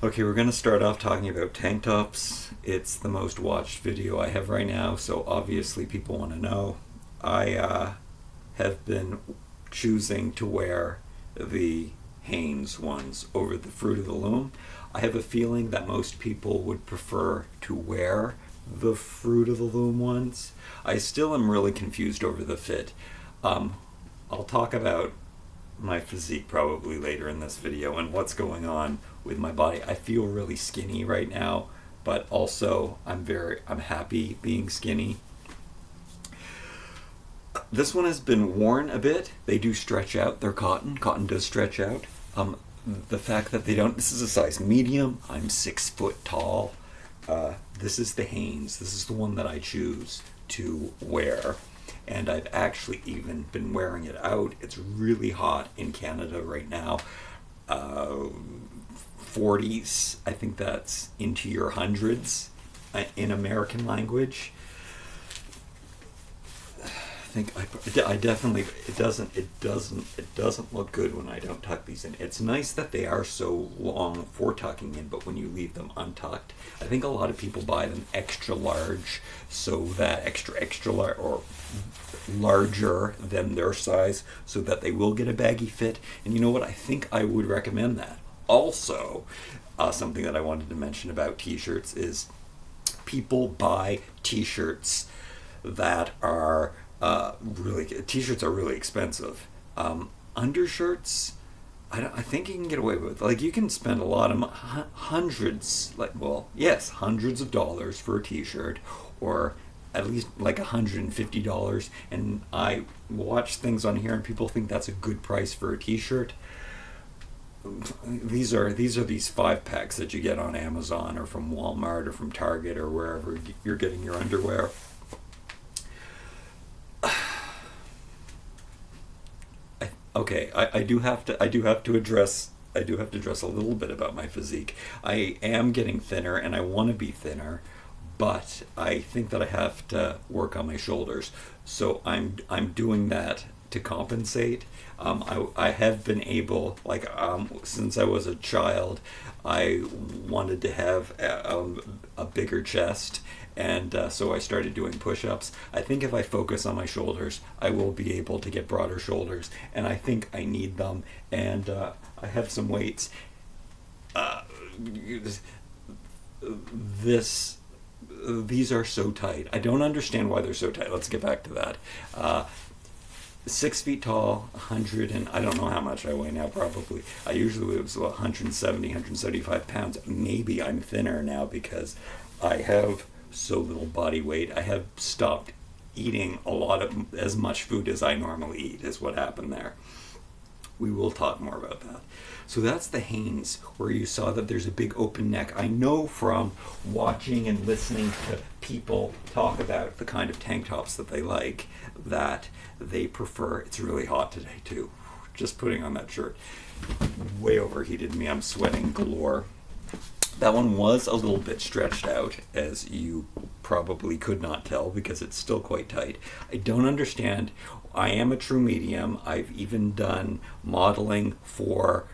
Okay, we're going to start off talking about tank tops. It's the most watched video I have right now, so obviously people want to know. I have been choosing to wear the Hanes ones over the Fruit of the Loom. I have a feeling that most people would prefer to wear the Fruit of the Loom ones. I still am really confused over the fit. I'll talk about my physique probably later in this video and what's going on with my body. I feel really skinny right now, but also I'm happy being skinny. This one has been worn a bit. They do stretch out. They're cotton. Cotton does stretch out. The fact that they don't, this is a size medium. I'm 6 foot tall. This is the Hanes. This is the one that I choose to wear. And I've actually even been wearing it out. It's really hot in Canada right now. 40s, I think that's into your hundreds in American language. I definitely, it doesn't look good when I don't tuck these in. It's nice that they are so long for tucking in, but when you leave them untucked, I think a lot of people buy them extra large, so that extra large or larger than their size, so that they will get a baggy fit. And you know what? I think I would recommend that. Also, something that I wanted to mention about t-shirts is people buy t-shirts that are t-shirts are really expensive. Undershirts, I think you can get away with. Like, you can spend a lot of hundreds, hundreds of dollars for a t-shirt, or at least like $150. And I watch things on here, and people think that's a good price for a t-shirt. These are these 5-packs that you get on Amazon or from Walmart or from Target or wherever you're getting your underwear. Okay, I do have to address a little bit about my physique. I am getting thinner, and I want to be thinner, but I think that I have to work on my shoulders. So I'm doing that to compensate. I have been able, since I was a child, I wanted to have a bigger chest, and so I started doing push-ups. I think if I focus on my shoulders, I will be able to get broader shoulders, and I think I need them. And I have some weights. These are so tight. I don't understand why they're so tight. Let's get back to that. 6 feet tall, 100, and I don't know how much I weigh now, probably. I usually was 170, 175 pounds. Maybe I'm thinner now because I have so little body weight. I have stopped eating as much food as I normally eat, is what happened there. We will talk more about that. So that's the Hanes, where you saw that there's a big open neck. I know from watching and listening to people talk about the kind of tank tops that they like, that they prefer. It's really hot today too. Just putting on that shirt way overheated me. I'm sweating galore. That one was a little bit stretched out, as you probably could not tell, because it's still quite tight. I don't understand. I am a true medium. I've even done modeling for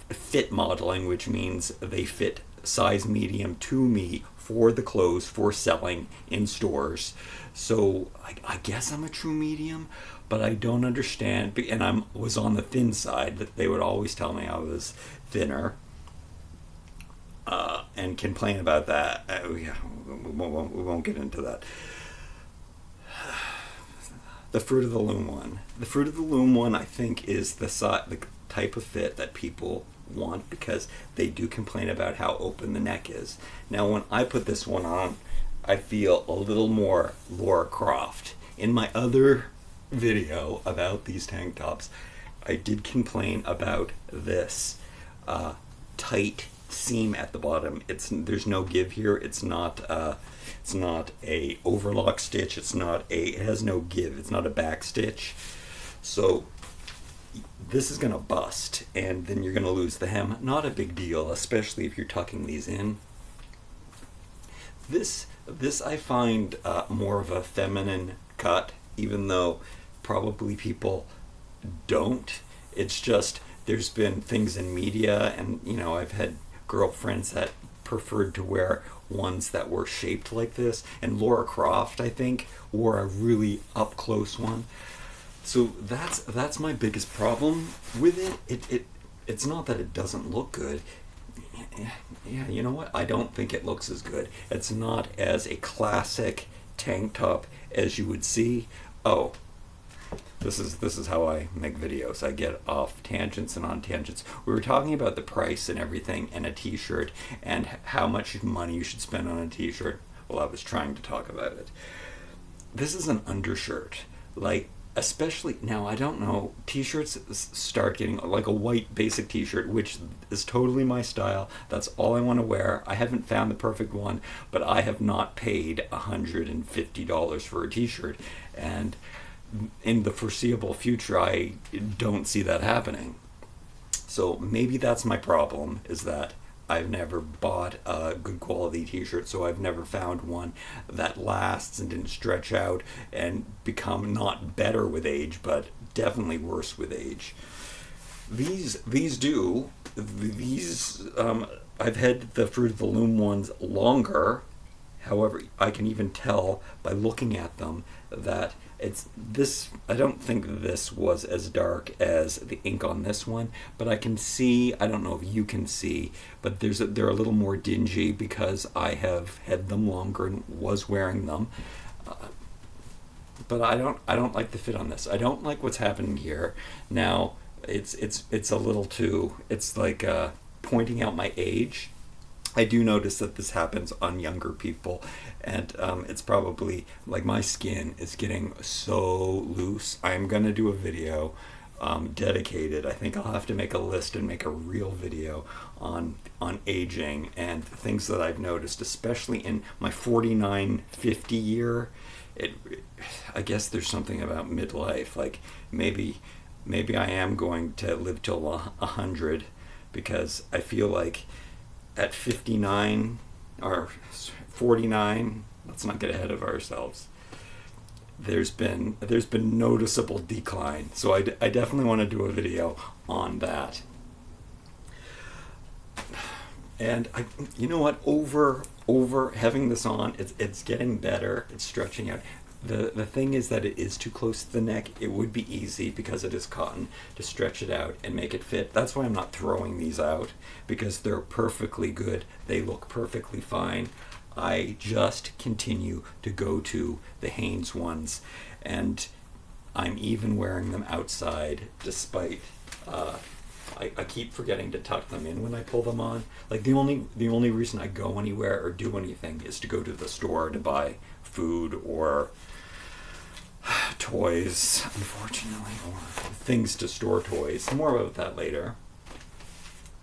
fit modeling, which means they fit size medium to me for the clothes for selling in stores. So I guess I'm a true medium, but I don't understand. And I was on the thin side. That they would always tell me I was thinner. And complain about that. We won't get into that. The Fruit of the Loom one. The Fruit of the Loom one, I think, is the type of fit that people want, because they do complain about how open the neck is. Now, when I put this one on, I feel a little more Laura Croft. In my other video about these tank tops, I did complain about this tight seam at the bottom. There's no give here. It's not a overlock stitch. It has no give. It's not a back stitch. So this is gonna bust, and then you're gonna lose the hem. Not a big deal, especially if you're tucking these in. This I find more of a feminine cut, even though probably people don't. It's just there's been things in media, and you know, I've had girlfriends that preferred to wear ones that were shaped like this, and Laura Croft, I think, wore a really up close one. So that's my biggest problem with it. It's not that it doesn't look good. Yeah, you know what? I don't think it looks as good. It's not as a classic tank top as you would see. Oh, this is how I make videos. I get off tangents and on tangents. We were talking about the price and everything and a t-shirt and how much money you should spend on a t-shirt. Well, I was trying to talk about it. This is an undershirt. Like, especially now, I don't know, t-shirts start getting like a white basic t-shirt, which is totally my style. That's all I want to wear. I haven't found the perfect one, but I have not paid $150 for a t-shirt, and in the foreseeable future I don't see that happening. So maybe that's my problem, is that I've never bought a good quality t-shirt, so I've never found one that lasts and didn't stretch out and become not better with age, but definitely worse with age. These I've had the Fruit of the Loom ones longer. However, I can even tell by looking at them that it's this. I don't think this was as dark as the ink on this one, but I can see, I don't know if you can see, but they're a little more dingy because I have had them longer and was wearing them. But I don't like the fit on this. I don't like what's happening here. Now it's a little too, it's like pointing out my age. I do notice that this happens on younger people, and it's probably like my skin is getting so loose. I'm gonna do a video dedicated. I think I'll have to make a list and make a real video on aging and things that I've noticed, especially in my 49-50 year. I guess there's something about midlife, like maybe I am going to live till 100, because I feel like at 59 or 49, let's not get ahead of ourselves, there's been noticeable decline. So I definitely want to do a video on that. And you know what, over having this on, it's getting better, it's stretching out. The thing is that it is too close to the neck. It would be easy, because it is cotton, to stretch it out and make it fit. That's why I'm not throwing these out, because they're perfectly good. They look perfectly fine. I just continue to go to the Hanes ones, and I'm even wearing them outside, despite I keep forgetting to tuck them in when I pull them on. Like the only reason I go anywhere or do anything is to go to the store to buy food or toys, unfortunately, or things to store toys. More about that later.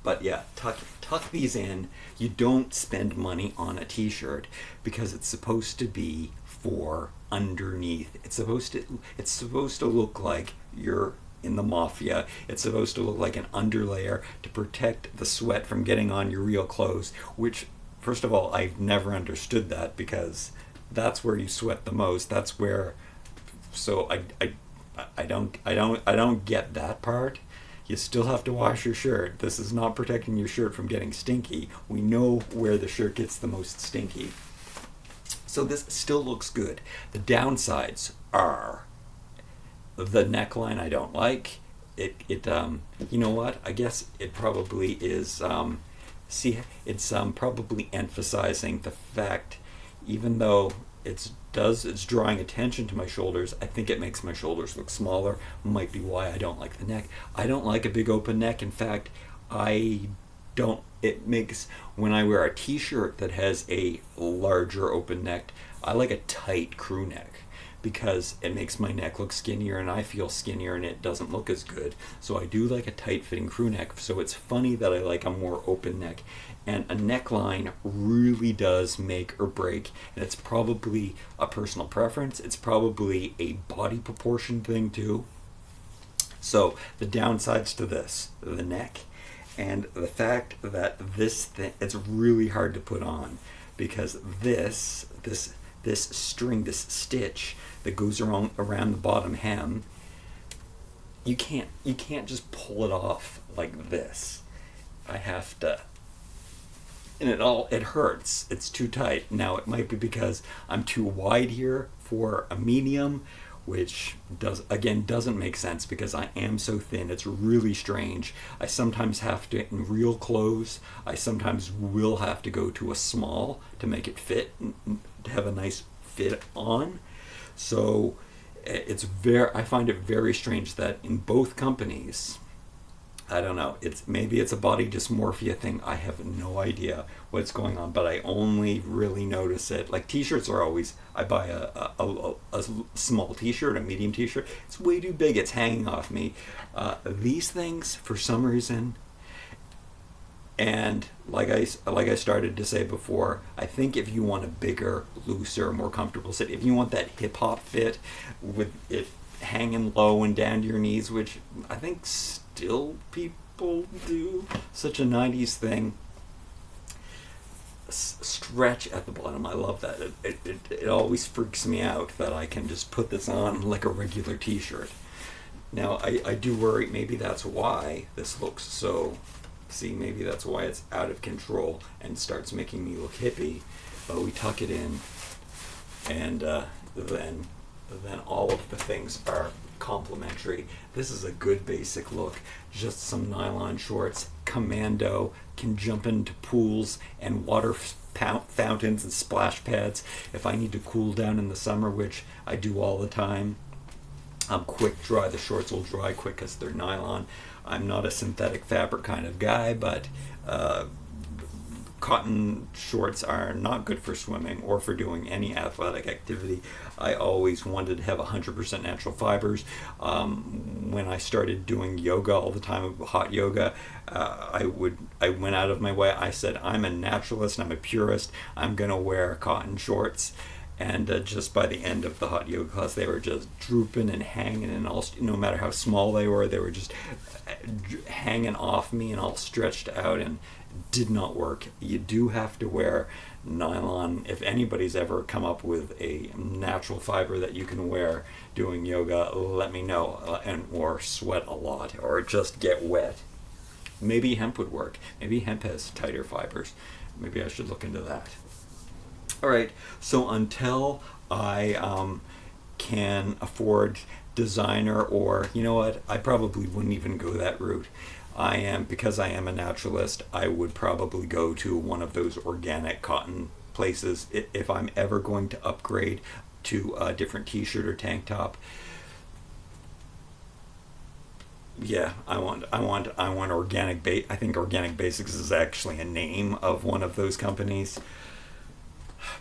But yeah, tuck these in. You don't spend money on a t-shirt because it's supposed to be for underneath. It's supposed to look like you're in the mafia. It's supposed to look like an underlayer to protect the sweat from getting on your real clothes, which, first of all, I've never understood that, because that's where you sweat the most. That's where, so I don't get that part. You still have to wash your shirt. This is not protecting your shirt from getting stinky. We know where the shirt gets the most stinky. So this still looks good. The downsides are the neckline. I don't like it. You know what? I guess it probably is. See, it's probably emphasizing the fact, even though it's drawing attention to my shoulders, I think it makes my shoulders look smaller. Might be why I don't like the neck. I don't like a big open neck. In fact, it makes, when I wear a t-shirt that has a larger open neck, I like a tight crew neck, because it makes my neck look skinnier and I feel skinnier and it doesn't look as good. So I do like a tight fitting crew neck. So it's funny that I like a more open neck. And a neckline really does make or break, and it's probably a personal preference. It's probably a body proportion thing too. So the downsides to this, the neck, and the fact that this thing, it's really hard to put on, because this string, this stitch that goes around the bottom hem, you can't just pull it off like this. I have to, and it hurts. It's too tight. Now it might be because I'm too wide here for a medium, which doesn't make sense because I am so thin. It's really strange. I sometimes have to, in real clothes, I sometimes will have to go to a small to make it fit, to have a nice fit on. So I find it very strange that in both companies, I don't know, maybe it's a body dysmorphia thing. I have no idea what's going on, but I only really notice it. Like t-shirts are always, I buy a small t-shirt, a medium t-shirt. It's way too big. It's hanging off me. These things, for some reason, and like I started to say before, I think if you want a bigger, looser, more comfortable fit, if you want that hip hop fit with it hanging low and down to your knees, which I think still people do, such a 90s thing, stretch at the bottom. I love that. It always freaks me out that I can just put this on like a regular t-shirt. Now I do worry maybe that's why this looks so, see, maybe that's why it's out of control and starts making me look hippie. But we tuck it in, and then all of the things are complementary. This is a good basic look. Just some nylon shorts, commando, can jump into pools and water fountains and splash pads if I need to cool down in the summer, which I do all the time. I'm quick dry. The shorts will dry quick because they're nylon. I'm not a synthetic fabric kind of guy, but cotton shorts are not good for swimming or for doing any athletic activity. I always wanted to have 100% natural fibers. When I started doing yoga all the time, hot yoga, I went out of my way. I said, I'm a naturalist, I'm a purist, I'm gonna wear cotton shorts. And just by the end of the hot yoga class, they were just drooping and hanging, and all, no matter how small they were just hanging off me and all stretched out, and did not work. You do have to wear nylon. If anybody's ever come up with a natural fiber that you can wear doing yoga, let me know, or sweat a lot, or just get wet. Maybe hemp would work. Maybe hemp has tighter fibers. Maybe I should look into that. All right, so until I can afford designer, or you know what, I probably wouldn't even go that route. Because I am a naturalist, I would probably go to one of those organic cotton places if I'm ever going to upgrade to a different t-shirt or tank top. Yeah, I want organic I think Organic Basics is actually a name of one of those companies.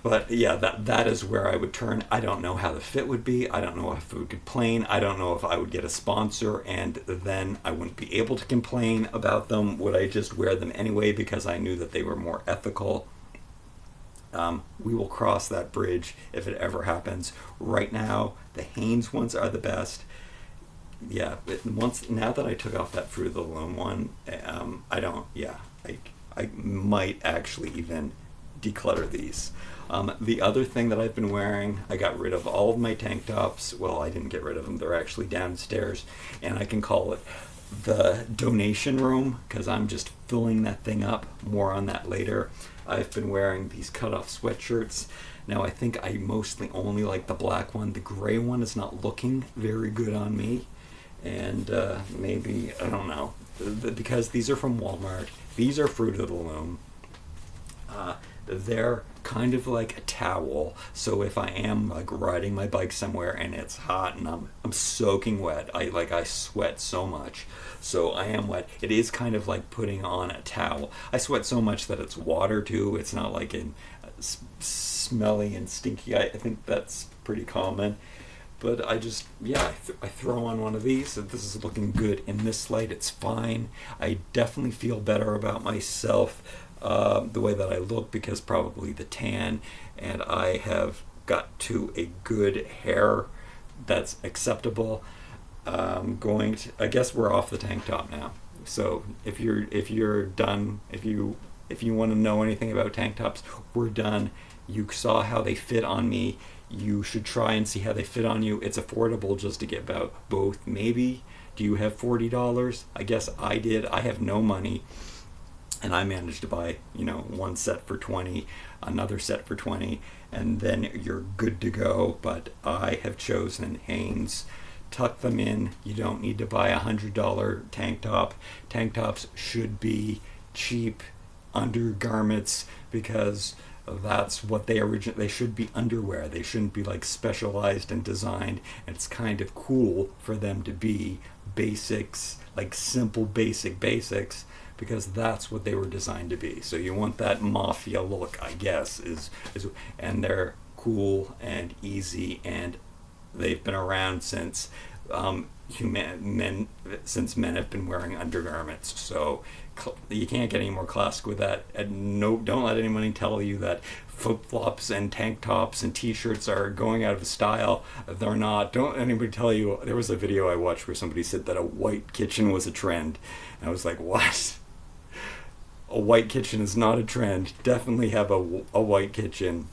But yeah, that is where I would turn. I don't know how the fit would be. I don't know if it would complain. I don't know if I would get a sponsor and then I wouldn't be able to complain about them. Would I just wear them anyway because I knew that they were more ethical? We will cross that bridge if it ever happens. Right now, the Hanes ones are the best. Yeah, now that I took off that Fruit of the Loom one, I might actually even declutter these. The other thing that I've been wearing, I got rid of all of my tank tops. Well, I didn't get rid of them. They're actually downstairs, and I can call it the donation room because I'm just filling that thing up. More on that later. I've been wearing these cut-off sweatshirts. Now, I think I mostly only like the black one. The gray one is not looking very good on me, and maybe, I don't know, because these are from Walmart. These are Fruit of the Loom. They're kind of like a towel, so if I am like riding my bike somewhere and it's hot and I'm soaking wet, I sweat so much, so I am wet. It is kind of like putting on a towel. I sweat so much that it's water too. It's not like smelly and stinky. I think that's pretty common. But I just, yeah, I throw on one of these, and this is looking good. In this light, it's fine. I definitely feel better about myself, the way that I look, because probably the tan, and I have got to a good hair that's acceptable. I guess we're off the tank top now. So if you're done, if you want to know anything about tank tops, we're done. You saw how they fit on me. You should try and see how they fit on you. It's affordable just to get about both. Maybe Do you have $40? I guess I did. I have no money, and I managed to buy, you know, one set for 20, another set for 20, and then you're good to go. But I have chosen Hanes. Tuck them in. You don't need to buy $100 tank top. Tank tops should be cheap undergarments, because that's what they should be underwear. They shouldn't be like specialized and designed. And it's kind of cool for them to be basics, like simple basics, because that's what they were designed to be. So you want that mafia look, I guess, and they're cool and easy, and they've been around since men have been wearing undergarments. So you can't get any more classic with that. And no, don't let anybody tell you that flip-flops and tank tops and t-shirts are going out of style. They're not. Don't anybody tell you. There was a video I watched where somebody said that a white kitchen was a trend, and I was like, what? A white kitchen is not a trend. Definitely have a white kitchen.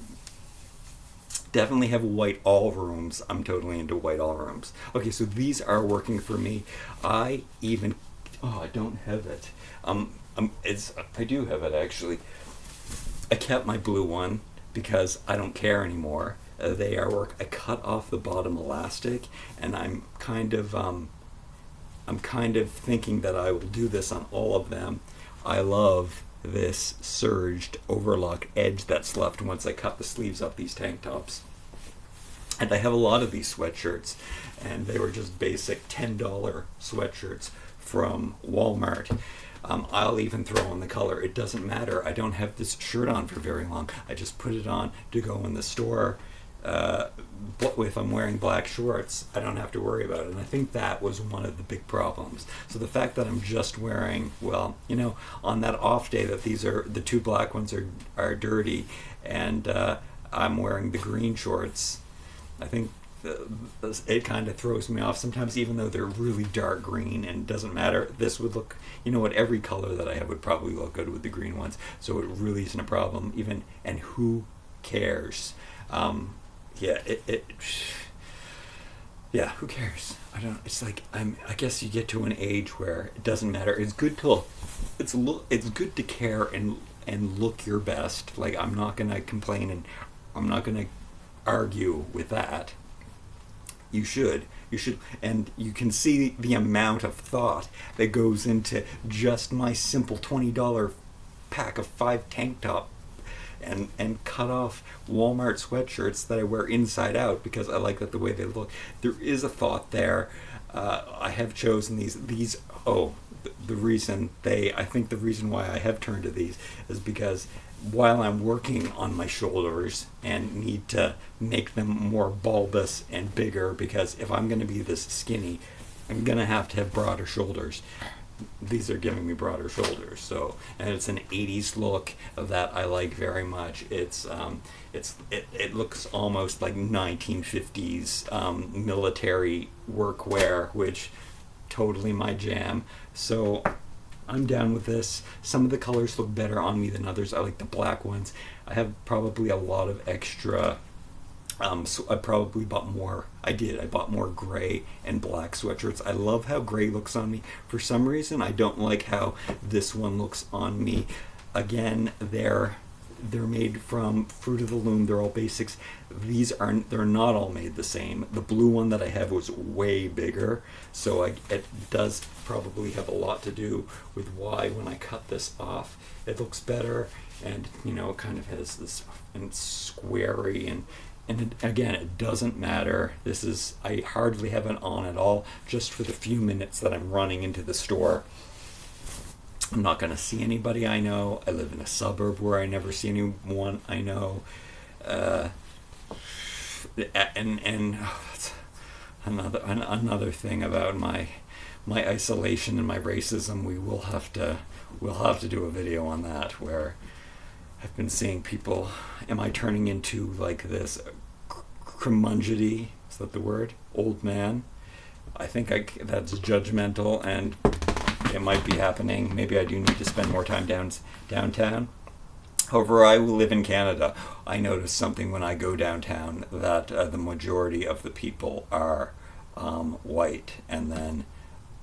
Definitely have white all rooms. I'm totally into white all rooms. Okay, so these are working for me. I don't have it. I do have it actually. I kept my blue one because I don't care anymore. They are work. I cut off the bottom elastic, and I'm kind of thinking that I will do this on all of them. I love this surged overlock edge that's left once I cut the sleeves off these tank tops. And I have a lot of these sweatshirts, and they were just basic $10 sweatshirts from Walmart. I'll even throw in the color. It doesn't matter. I don't have this shirt on for very long. I just put it on to go in the store. If I'm wearing black shorts, I don't have to worry about it. And I think that was one of the big problems. So the fact that I'm just wearing, well, you know, on that off day that the two black ones are dirty, and I'm wearing the green shorts, I think it kind of throws me off sometimes, even though they're really dark green, and it doesn't matter. This would look, you know what, every color that I have would probably look good with the green ones, so it really isn't a problem. And who cares? Yeah, who cares? It's like, I guess you get to an age where it doesn't matter. It's good to care and look your best. Like, I'm not gonna complain, and I'm not gonna argue with that. You should, and you can see the amount of thought that goes into just my simple $20 pack of 5 tank top and cut off Walmart sweatshirts that I wear inside out because I like the way they look. There is a thought there. I have chosen these. The reason I think the reason why I have turned to these is because while I'm working on my shoulders and need to make them more bulbous and bigger, because if I'm going to be this skinny, I'm going to have broader shoulders. These are giving me broader shoulders, so, and it's an 80s look that I like very much. It looks almost like 1950s military workwear, which totally my jam. So I'm down with this. Some of the colors look better on me than others. I like the black ones. I have probably a lot of extra. So I probably bought more. I bought more gray and black sweatshirts. I love how gray looks on me. For some reason, I don't like how this one looks on me. Again, they're made from Fruit of the Loom. They're all basics. They're not all made the same. The blue one that I have was way bigger, so it does probably have a lot to do with why when I cut this off, it looks better, and you know, it kind of has this, and it's squarey, and again, it doesn't matter. I hardly have it on at all, just for the few minutes that I'm running into the store. I'm not going to see anybody I know. I live in a suburb where I never see anyone I know. That's another thing about my isolation and my racism. We'll have to do a video on that, where I've been seeing people. Am I turning into like this curmudgeonly? Is that the word? Old man. I think that's judgmental, and it might be happening. Maybe I do need to spend more time downtown. However, I live in Canada. I notice something when I go downtown, that the majority of the people are white, and then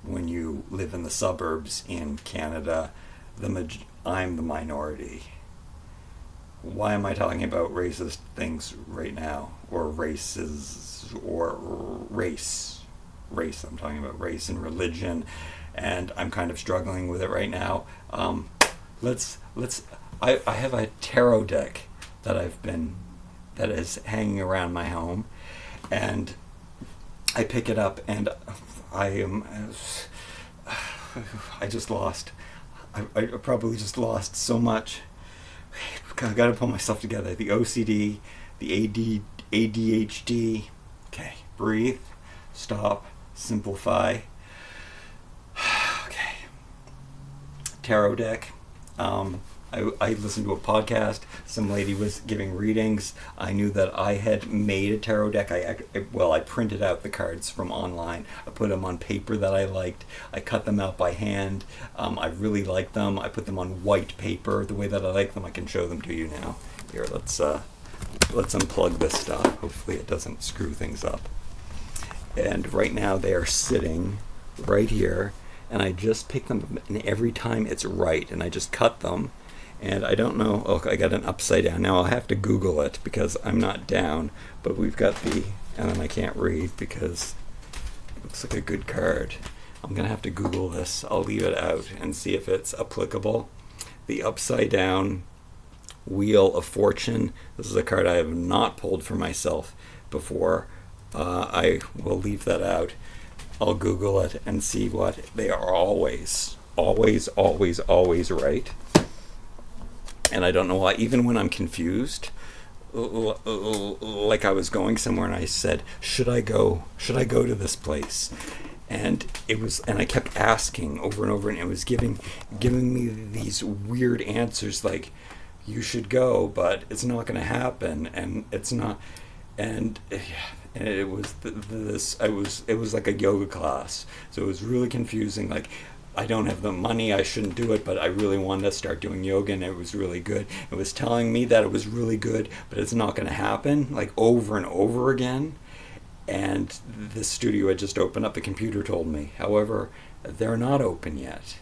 when you live in the suburbs in Canada, I'm the minority. Why am I talking about racist things right now? Or races, or race. Race, I'm talking about race and religion, and I'm kind of struggling with it right now. I have a tarot deck that is hanging around my home, and I pick it up, and I probably just lost so much. I gotta pull myself together. The OCD, the ADHD. Okay, breathe, stop, simplify. Okay. Tarot deck. I listened to a podcast. Some lady was giving readings. I knew that I had made a tarot deck. I printed out the cards from online. I put them on paper that I liked. I cut them out by hand. I really liked them. I put them on white paper the way that I like them. I can show them to you now. Here, let's unplug this stuff. Hopefully it doesn't screw things up. And right now they are sitting right here, and I just pick them up, and every time it's right, and I just cut them. And I don't know, oh, I got an upside down. Now I'll have to Google it because I'm not down, but we've got and then I can't read because it looks like a good card. I'm gonna have to Google this. I'll leave it out and see if it's applicable. The upside down Wheel of Fortune. This is a card I have not pulled for myself before. I will leave that out. I'll Google it and see what they are. Always right. And I don't know why, even when I'm confused, like I was going somewhere and I said, should I go to this place? And I kept asking over and over, and it was giving me these weird answers like, you should go, but it's not going to happen, and it's not, and it was it was like a yoga class, so it was really confusing. Like, I don't have the money, I shouldn't do it, but I really wanted to start doing yoga, and it was really good. It was telling me that it was really good, but it's not going to happen, like over and over again. And the studio had just opened up, the computer told me. However, they're not open yet.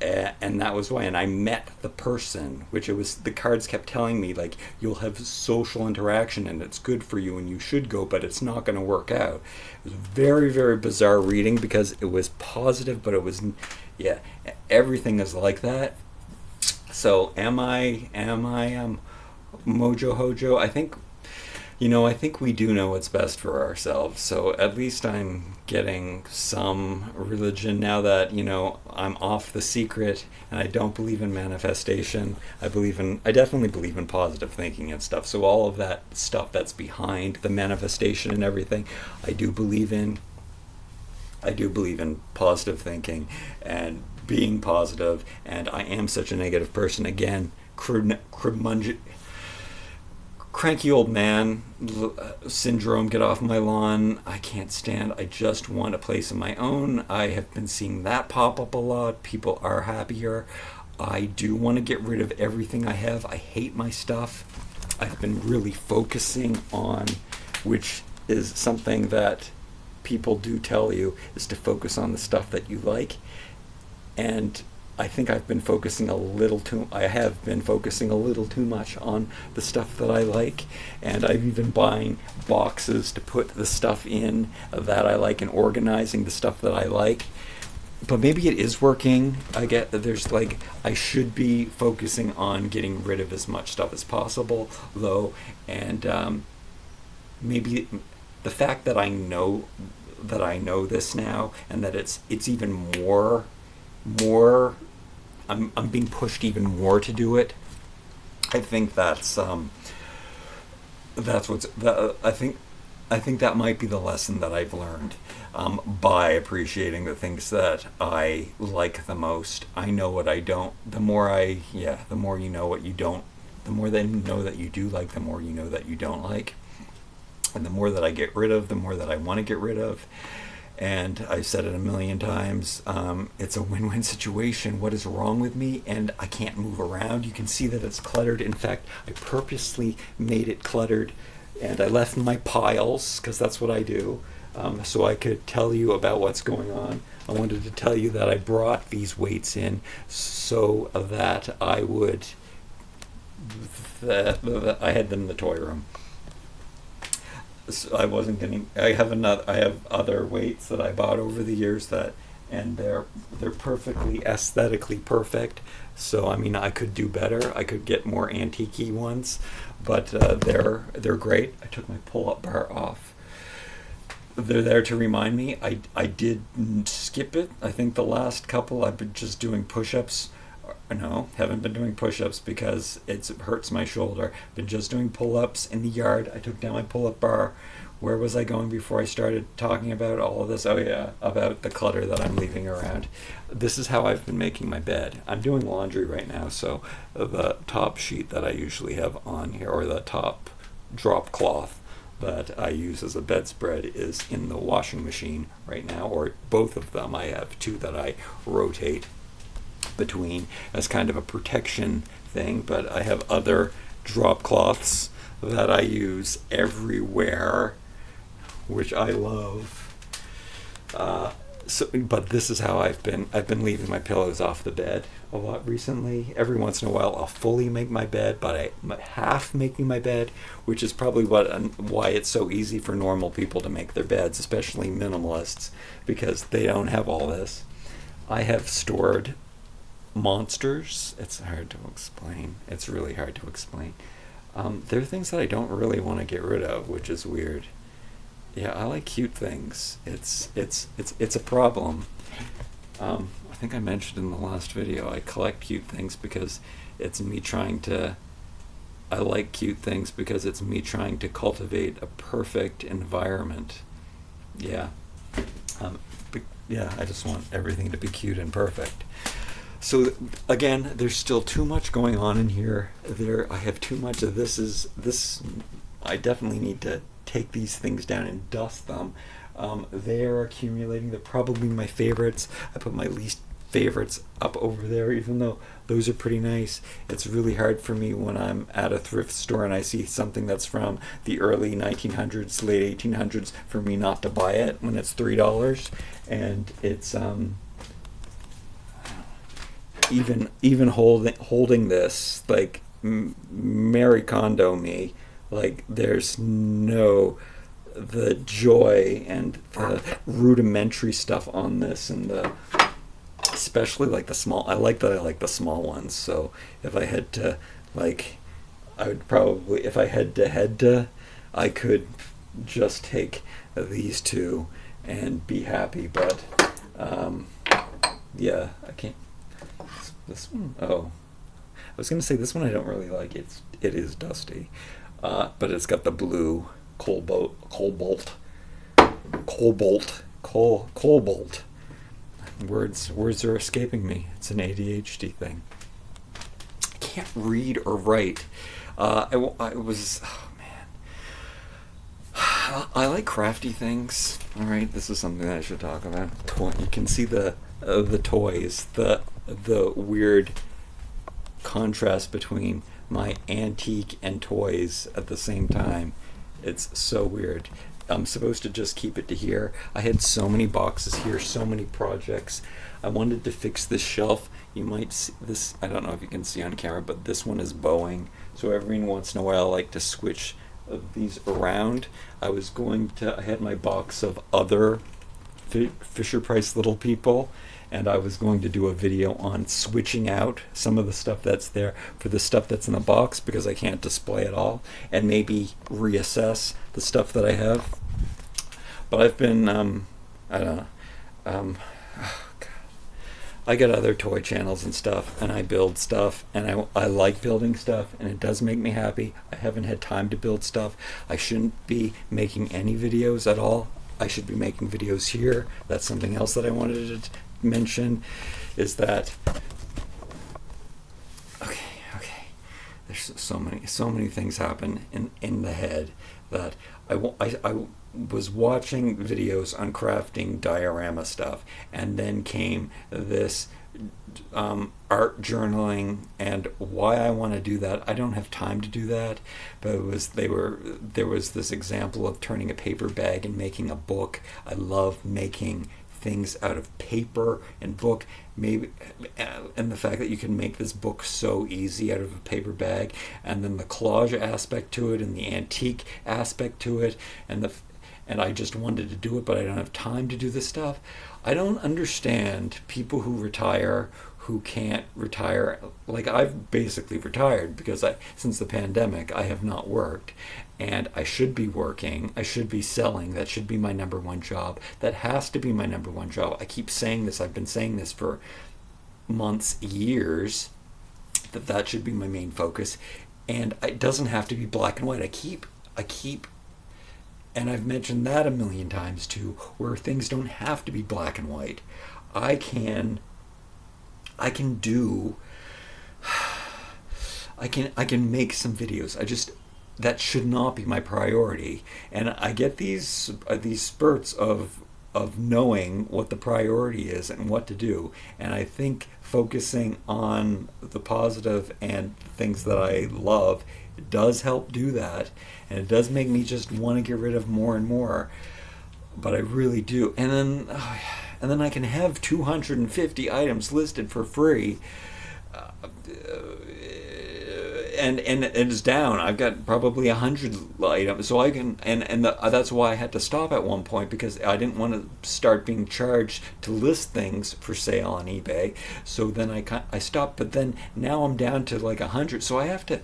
And that was why. And I met the person, which it was, the cards kept telling me, like, you'll have social interaction and it's good for you and you should go, but it's not going to work out. It was a very, very bizarre reading because it was positive, but it was, yeah, everything is like that. So am I Mojo Hojo? I think, I think we do know what's best for ourselves. So at least I'm getting some religion now that, I'm off The Secret and I don't believe in manifestation. I definitely believe in positive thinking and stuff. So all of that stuff that's behind the manifestation and everything, I do believe in positive thinking and being positive. And I am such a negative person. Again, cranky old man syndrome, get off my lawn. I can't stand, I just want a place of my own. I have been seeing that pop up a lot. People are happier. I do want to get rid of everything I have. I hate my stuff. I've been really focusing on, which is something that people do tell you, is to focus on the stuff that you like. And I think I have been focusing a little too much on the stuff that I like, and I've even buying boxes to put the stuff in that I like and organizing the stuff that I like. But maybe it is working. I get that there's I should be focusing on getting rid of as much stuff as possible, though, and maybe the fact that I know this now, and that it's even more. I'm being pushed even more to do it. I think I think that might be the lesson that I've learned by appreciating the things that I like the most. I know what I don't. The more you know what you don't, the more they know that you do like, the more you know that you don't like. And the more that I get rid of, the more that I want to get rid of. And I've said it a million times, it's a win-win situation. What is wrong with me? And I can't move around. You can see that it's cluttered. In fact, I purposely made it cluttered, and I left my piles, because that's what I do. so I could tell you about what's going on. I wanted to tell you that I brought these weights in so that I would, that I had them in the toy room. So I wasn't getting, I have other weights that I bought over the years that, and they're perfectly aesthetically perfect. So I mean, I could do better. I could get more antique-y ones, but they're great. I took my pull-up bar off. They're there to remind me. I did skip it. I think the last couple I've been just doing push-ups. No, haven't been doing push-ups because it hurts my shoulder. Been just doing pull-ups in the yard. I took down my pull-up bar. Where was I going before I started talking about all of this? Oh yeah, about the clutter that I'm leaving around. This is how I've been making my bed. I'm doing laundry right now, so the top sheet that I usually have on here, or the top drop cloth that I use as a bedspread, is in the washing machine right now, or both of them. I have two that I rotate between as kind of a protection thing, but I have other drop cloths that I use everywhere, which I love. But this is how I've been leaving my pillows off the bed a lot recently. Every once in a while I'll fully make my bed, but I'm half making my bed, which is probably why it's so easy for normal people to make their beds, especially minimalists, because they don't have all this. I have stored monsters. It's hard to explain. It's really hard to explain. There are things that I don't really want to get rid of, which is weird. Yeah, I like cute things. It's a problem. I think I mentioned in the last video, I collect cute things because it's me trying to, I like cute things because it's me trying to cultivate a perfect environment. Yeah. Yeah, I just want everything to be cute and perfect. So again, there's still too much going on in here. I have too much of this. I definitely need to take these things down and dust them. They're accumulating. They're probably my favorites. I put my least favorites up over there, even though those are pretty nice. It's really hard for me when I'm at a thrift store and I see something that's from the early 1900s, late 1800s, for me not to buy it when it's $3. And it's even holding this, like, Mary Kondo me, like, there's no, the joy and the rudimentary stuff on this, and the, especially like the small, I like the small ones. So if I had to, like, I would probably, if I had to, I could just take these two and be happy, but yeah, I can't. This one, oh, I was gonna say this one I don't really like. It is dusty, but it's got the blue cobalt. Words are escaping me. It's an ADHD thing. I can't read or write. I was, oh man, I like crafty things. All right, this is something that I should talk about. You can see the toys, the weird contrast between my antique and toys at the same time. It's so weird. I'm supposed to just keep it to here. I had so many boxes here, so many projects. I wanted to fix this shelf. You might see this, I don't know if you can see on camera, but this one is bowing. So every once in a while I like to switch these around. I had my box of other Fisher-Price Little People, and I was going to do a video on switching out some of the stuff that's there for the stuff that's in the box, because I can't display it all, and maybe reassess the stuff that I have. But I've been, I don't know, oh God. I got other toy channels and stuff, and I build stuff, and I like building stuff, and it does make me happy. I haven't had time to build stuff. I shouldn't be making any videos at all. I should be making videos here. That's something else that I wanted to mention, is that okay, there's so many things happen in the head that I was watching videos on crafting diorama stuff, and then came this art journaling, and why I want to do that. I don't have time to do that, but there was this example of turning a paper bag and making a book. I love making things out of paper and book, maybe, and the fact that you can make this book so easy out of a paper bag, and then the collage aspect to it and the antique aspect to it, and I just wanted to do it, but I don't have time to do this stuff. I don't understand people who retire who can't retire. Like, I've basically retired because since the pandemic, I have not worked, and I should be working. I should be selling. That should be my number one job. That has to be my number one job. I keep saying this. I've been saying this for months, years, that should be my main focus, and it doesn't have to be black and white. I keep, and I've mentioned that a million times too, where things don't have to be black and white. I can make some videos. That should not be my priority. And I get these spurts of knowing what the priority is and what to do. And I think focusing on the positive and things that I love does help do that. And it does make me just want to get rid of more and more. But I really do. And then I can have 250 items listed for free, and it's down. I've got probably 100 items, so I can, that's why I had to stop at one point, because I didn't want to start being charged to list things for sale on eBay. So then I stopped, but then now I'm down to like 100. So I have to.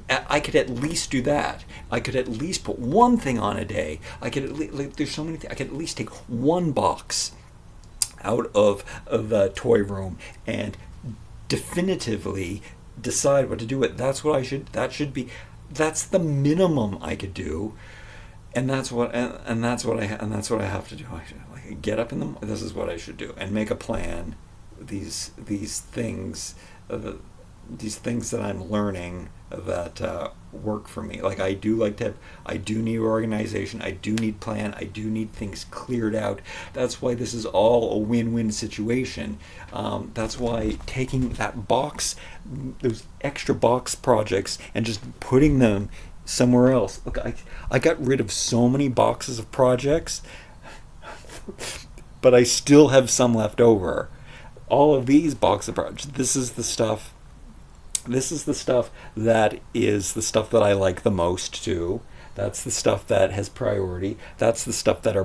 I could at least do that. I could at least put one thing on a day. I could at least, like, there's so many things. I could at least take one box out of the toy room and definitively decide what to do with. That's what I should. That's the minimum I could do, and that's what I have to do. I should, like, get up in the. This is what I should do, and make a plan. These things that I'm learning that work for me. Like, I do need organization. I do need plan. I do need things cleared out. That's why this is all a win-win situation. That's why taking that box, those extra box projects, and just putting them somewhere else. Look, I got rid of so many boxes of projects, but I still have some left over. All of these boxes of projects, this is the stuff that is the stuff that I like the most too. That's the stuff that has priority. That's the stuff that their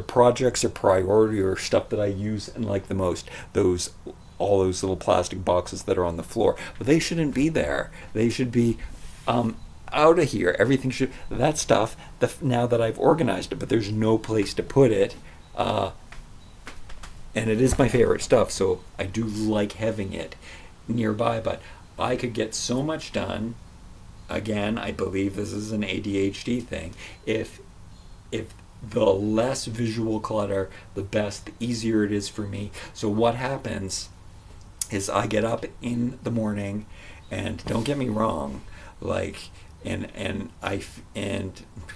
projects are priority, or stuff that I use and like the most. All those little plastic boxes that are on the floor. But they shouldn't be there. They should be out of here. Everything should, that stuff, now that I've organized it, but there's no place to put it. And it is my favorite stuff, so I do like having it nearby, but I could get so much done. Again, I believe this is an ADHD thing. If the less visual clutter, the easier it is for me. So what happens is I get up in the morning, and don't get me wrong, like,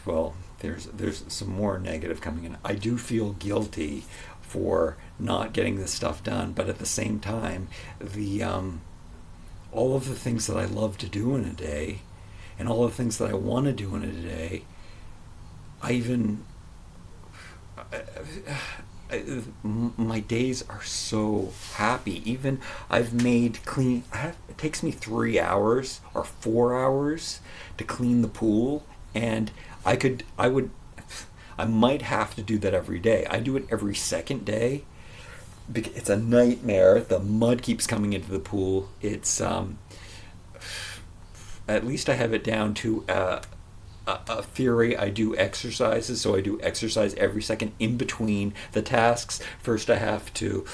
well, there's some more negative coming in. I do feel guilty for not getting this stuff done, but at the same time, all of the things that I love to do in a day, and all of the things that I want to do in a day, my days are so happy. Even I've made clean. It takes me 3 hours or 4 hours to clean the pool, and I might have to do that every day. I do it every second day. It's a nightmare. The mud keeps coming into the pool. It's at least I have it down to a theory. I do exercises, so I do exercise every second in between the tasks. First, I have to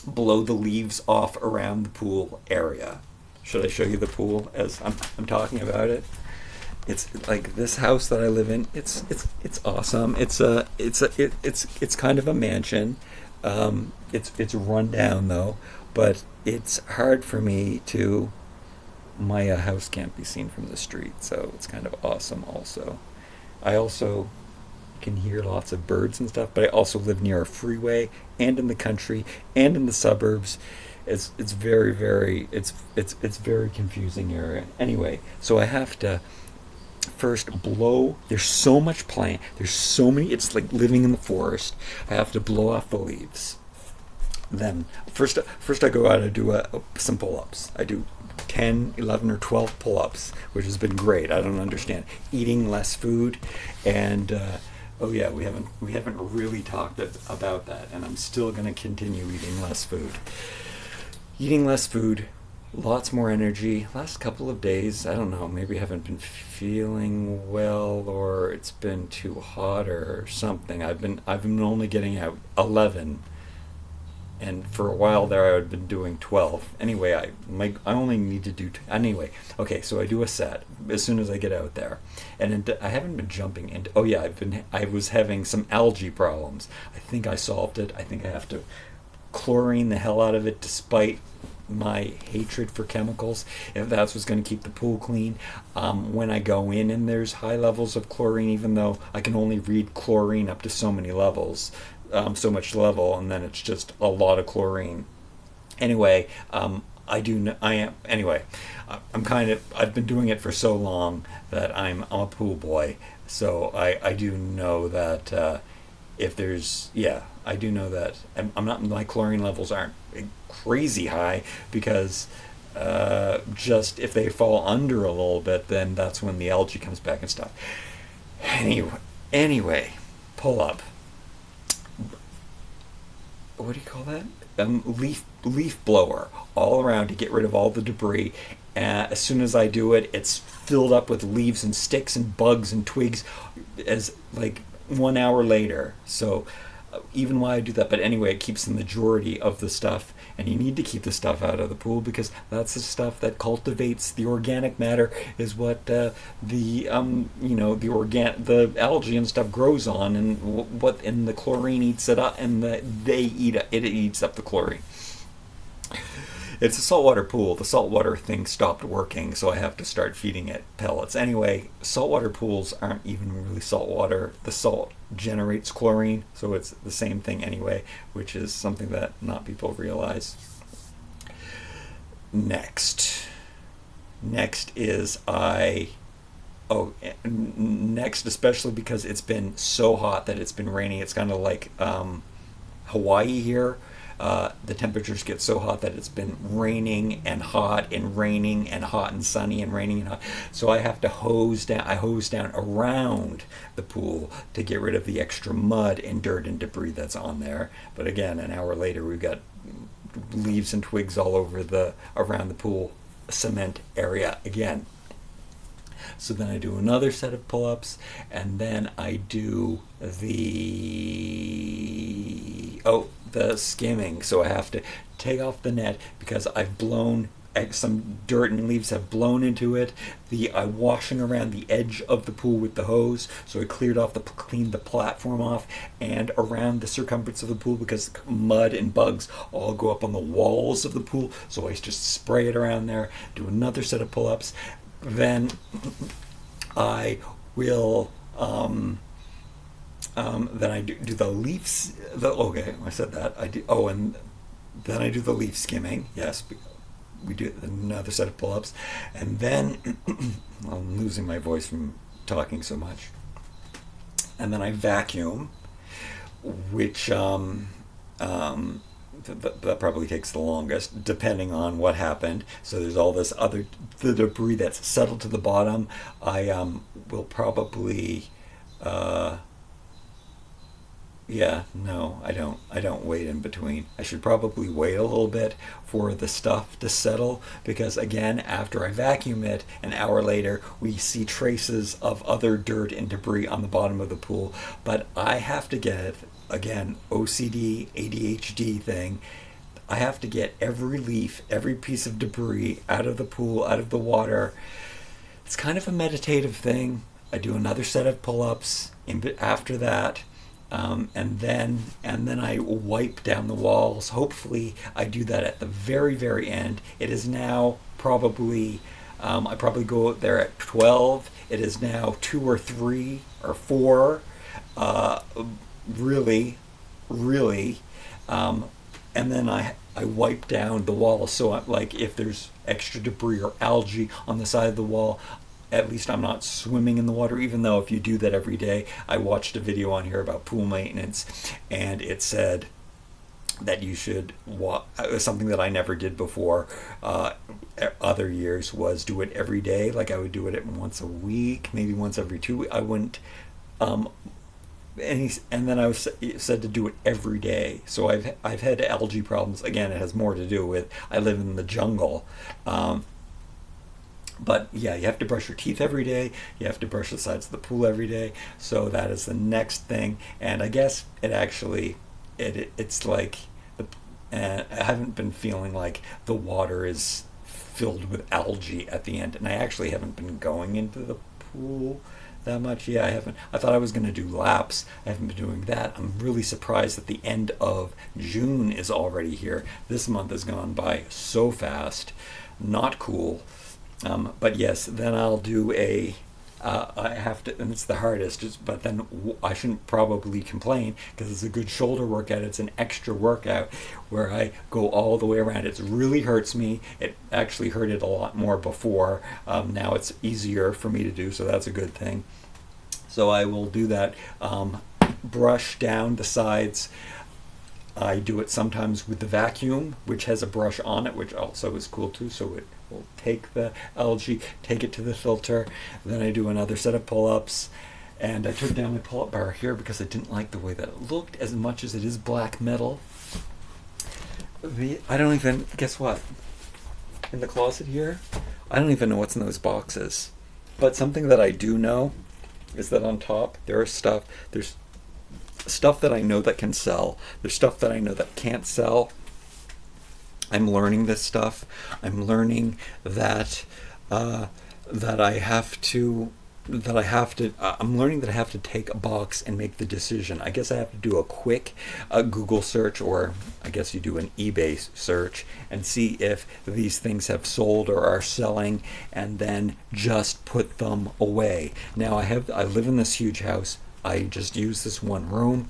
blow the leaves off around the pool area. Should I show you the pool as I'm talking about it? It's like this house that I live in. It's awesome. It's kind of a mansion. It's run down though, but it's hard for me to. My house can't be seen from the street, so it's kind of awesome. Also, I also can hear lots of birds and stuff, but I also live near a freeway and in the country and in the suburbs. It's it's very confusing area. Anyway, so I have to first blow. There's so much plant. There's so many. It's like living in the forest. I have to blow off the leaves. Then first I go out and do some pull-ups. I do 10, 11, or 12 pull-ups, which has been great. I don't understand. Eating less food, and oh yeah, we haven't really talked about that, and I'm still going to continue eating less food. Eating less food, lots more energy. Last couple of days, I don't know, maybe I haven't been feeling well, or it's been too hot or something. I've been only getting out 11. And for a while there, I had been doing 12. Anyway, I only need to do anyway. Okay, so I do a set as soon as I get out there, and I haven't been jumping. And oh yeah, I was having some algae problems. I think I solved it. I think I have to chlorine the hell out of it, despite my hatred for chemicals. If that's what's going to keep the pool clean, when I go in and there's high levels of chlorine, even though I can only read chlorine up to so many levels. So much level, and then it's just a lot of chlorine. Anyway, I've been doing it for so long that I'm a pool boy, so I do know that if there's, I do know that I'm not, my chlorine levels aren't crazy high, because just if they fall under a little bit, then that's when the algae comes back and stuff. Anyway, pull up. What do you call that? Leaf blower all around to get rid of all the debris. As soon as I do it, it's filled up with leaves and sticks and bugs and twigs as like 1 hour later. So even while I do that, but anyway, it keeps the majority of the stuff, and you need to keep the stuff out of the pool, because that's the stuff that cultivates the organic matter, is what the algae and stuff grows on, and the chlorine eats it up, and it eats up the chlorine. It's a saltwater pool. The saltwater thing stopped working, so I have to start feeding it pellets. Anyway, saltwater pools aren't even really saltwater. The salt generates chlorine, so it's the same thing anyway, which is something that not people realize. Next is next, especially because it's been so hot that it's been raining. It's kind of like Hawaii here. The temperatures get so hot that it's been raining and hot and raining and hot and sunny and raining and hot. So I have to hose down. I hose down around the pool to get rid of the extra mud and dirt and debris that's on there. But again, an hour later, we've got leaves and twigs all over around the pool cement area again. So then I do another set of pull-ups, and then I do the skimming. So I have to take off the net because I've blown, some dirt and leaves have blown into it. I'm washing around the edge of the pool with the hose, so I cleaned the platform off, and around the circumference of the pool, because mud and bugs all go up on the walls of the pool. So I just spray it around there. Do another set of pull-ups. Then I will then I do the leaves. Okay, I said that. I do. Oh, and then I do the leaf skimming. Yes, we do another set of pull-ups, and then I'm losing my voice from talking so much. And then I vacuum, which that probably takes the longest, depending on what happened. So there's all this the debris that's settled to the bottom. I will probably I don't wait in between. I should probably wait a little bit for the stuff to settle, because again, after I vacuum it, an hour later, we see traces of other dirt and debris on the bottom of the pool. But I have to get, again, OCD, ADHD thing, I have to get every leaf, every piece of debris out of the pool, out of the water. It's kind of a meditative thing. I do another set of pull-ups after that. And then I wipe down the walls. Hopefully I do that at the very, very end. It is now probably, I probably go out there at 12. It is now 2 or 3 or 4. uh, really, really, and then I wipe down the wall. So like if there's extra debris or algae on the side of the wall, at least I'm not swimming in the water, even though if you do that every day. I watched a video on here about pool maintenance, and it said that you should something that I never did before other years was do it every day. Like I would do it once a week, maybe once every 2 weeks. I wouldn't and then I was said to do it every day. So I've had algae problems. Again, it has more to do with I live in the jungle. But yeah, you have to brush your teeth every day. You have to brush the sides of the pool every day. So that is the next thing. And I guess it actually it's like I haven't been feeling like the water is filled with algae at the end, and I actually haven't been going into the pool that much. Yeah, I haven't. I thought I was going to do laps. I haven't been doing that. I'm really surprised that the end of June is already here. This month has gone by so fast. Not cool. But yes, then I'll do I have to, and it's the hardest, but then I shouldn't probably complain because it's a good shoulder workout. It's an extra workout where I go all the way around. It really hurts me. It actually hurted a lot more before. Now it's easier for me to do, so that's a good thing. So I will do that. Brush down the sides. I do it sometimes with the vacuum, which has a brush on it, which also is cool too. So it will take the algae, take it to the filter. Then I do another set of pull-ups. And I took down my pull-up bar here because I didn't like the way that it looked as much as it is black metal. I don't even, guess what? In the closet here, I don't even know what's in those boxes. But something that I do know is that on top there's stuff that I know that can sell. There's stuff that I know that can't sell. I'm learning this stuff. I'm learning that I'm learning that I have to take a box and make the decision. I guess I have to do a quick Google search, or I guess you do an eBay search, and see if these things have sold or are selling, and then just put them away. Now I live in this huge house. I just use this one room,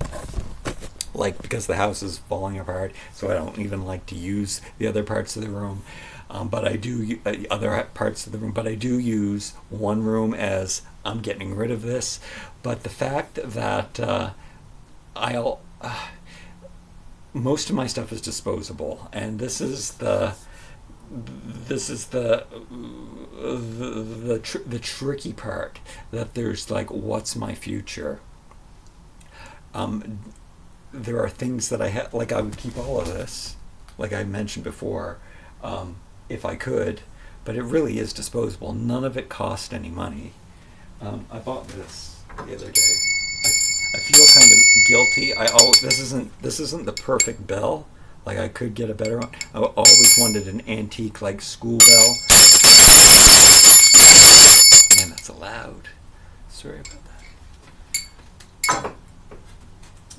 like, because the house is falling apart, so I don't even like to use the other parts of the room. But I do other parts of the room. But I do use one room as I'm getting rid of this. But the fact that most of my stuff is disposable, and this is the tricky part. That there's like, what's my future? There are things that I have, like I would keep all of this, like I mentioned before, if I could, but it really is disposable. None of it cost any money. I bought this the other day. I feel kind of guilty. This isn't the perfect bell. Like, I could get a better one. I always wanted an antique, like, school bell. Man, that's loud. Sorry about that.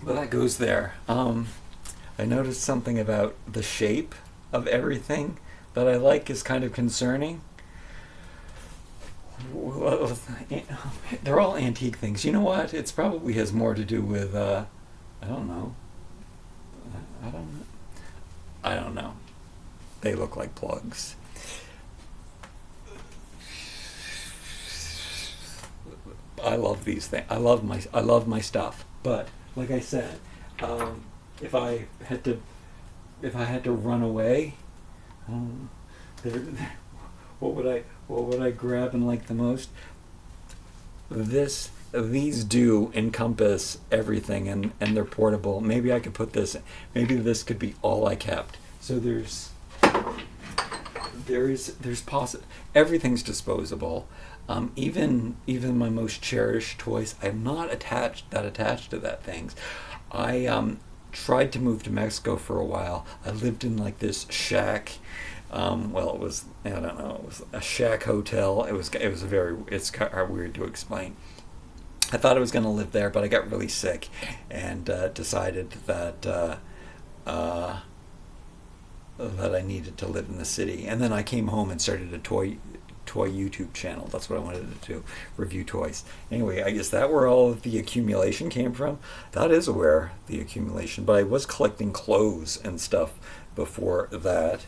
But that goes there. I noticed something about the shape of everything that I like is kind of concerning. They're all antique things. You know what? It probably has more to do with, I don't know. I don't know. They look like plugs. I love these things. I love my stuff. But like I said, if I had to run away, what would I grab and like the most? These do encompass everything, and they're portable. Maybe I could put this. Maybe this could be all I kept. So everything's disposable. Even my most cherished toys, I'm not attached to that things. I tried to move to Mexico for a while. I lived in like this shack. Well, it was, I don't know, it was a shack hotel. It's kind of weird to explain. I thought I was going to live there, but I got really sick and decided that I needed to live in the city. And then I came home and started a toy toy YouTube channel. That's what I wanted to do, review toys. Anyway, I guess that where all of the accumulation came from. That is where the accumulation, but I was collecting clothes and stuff before that.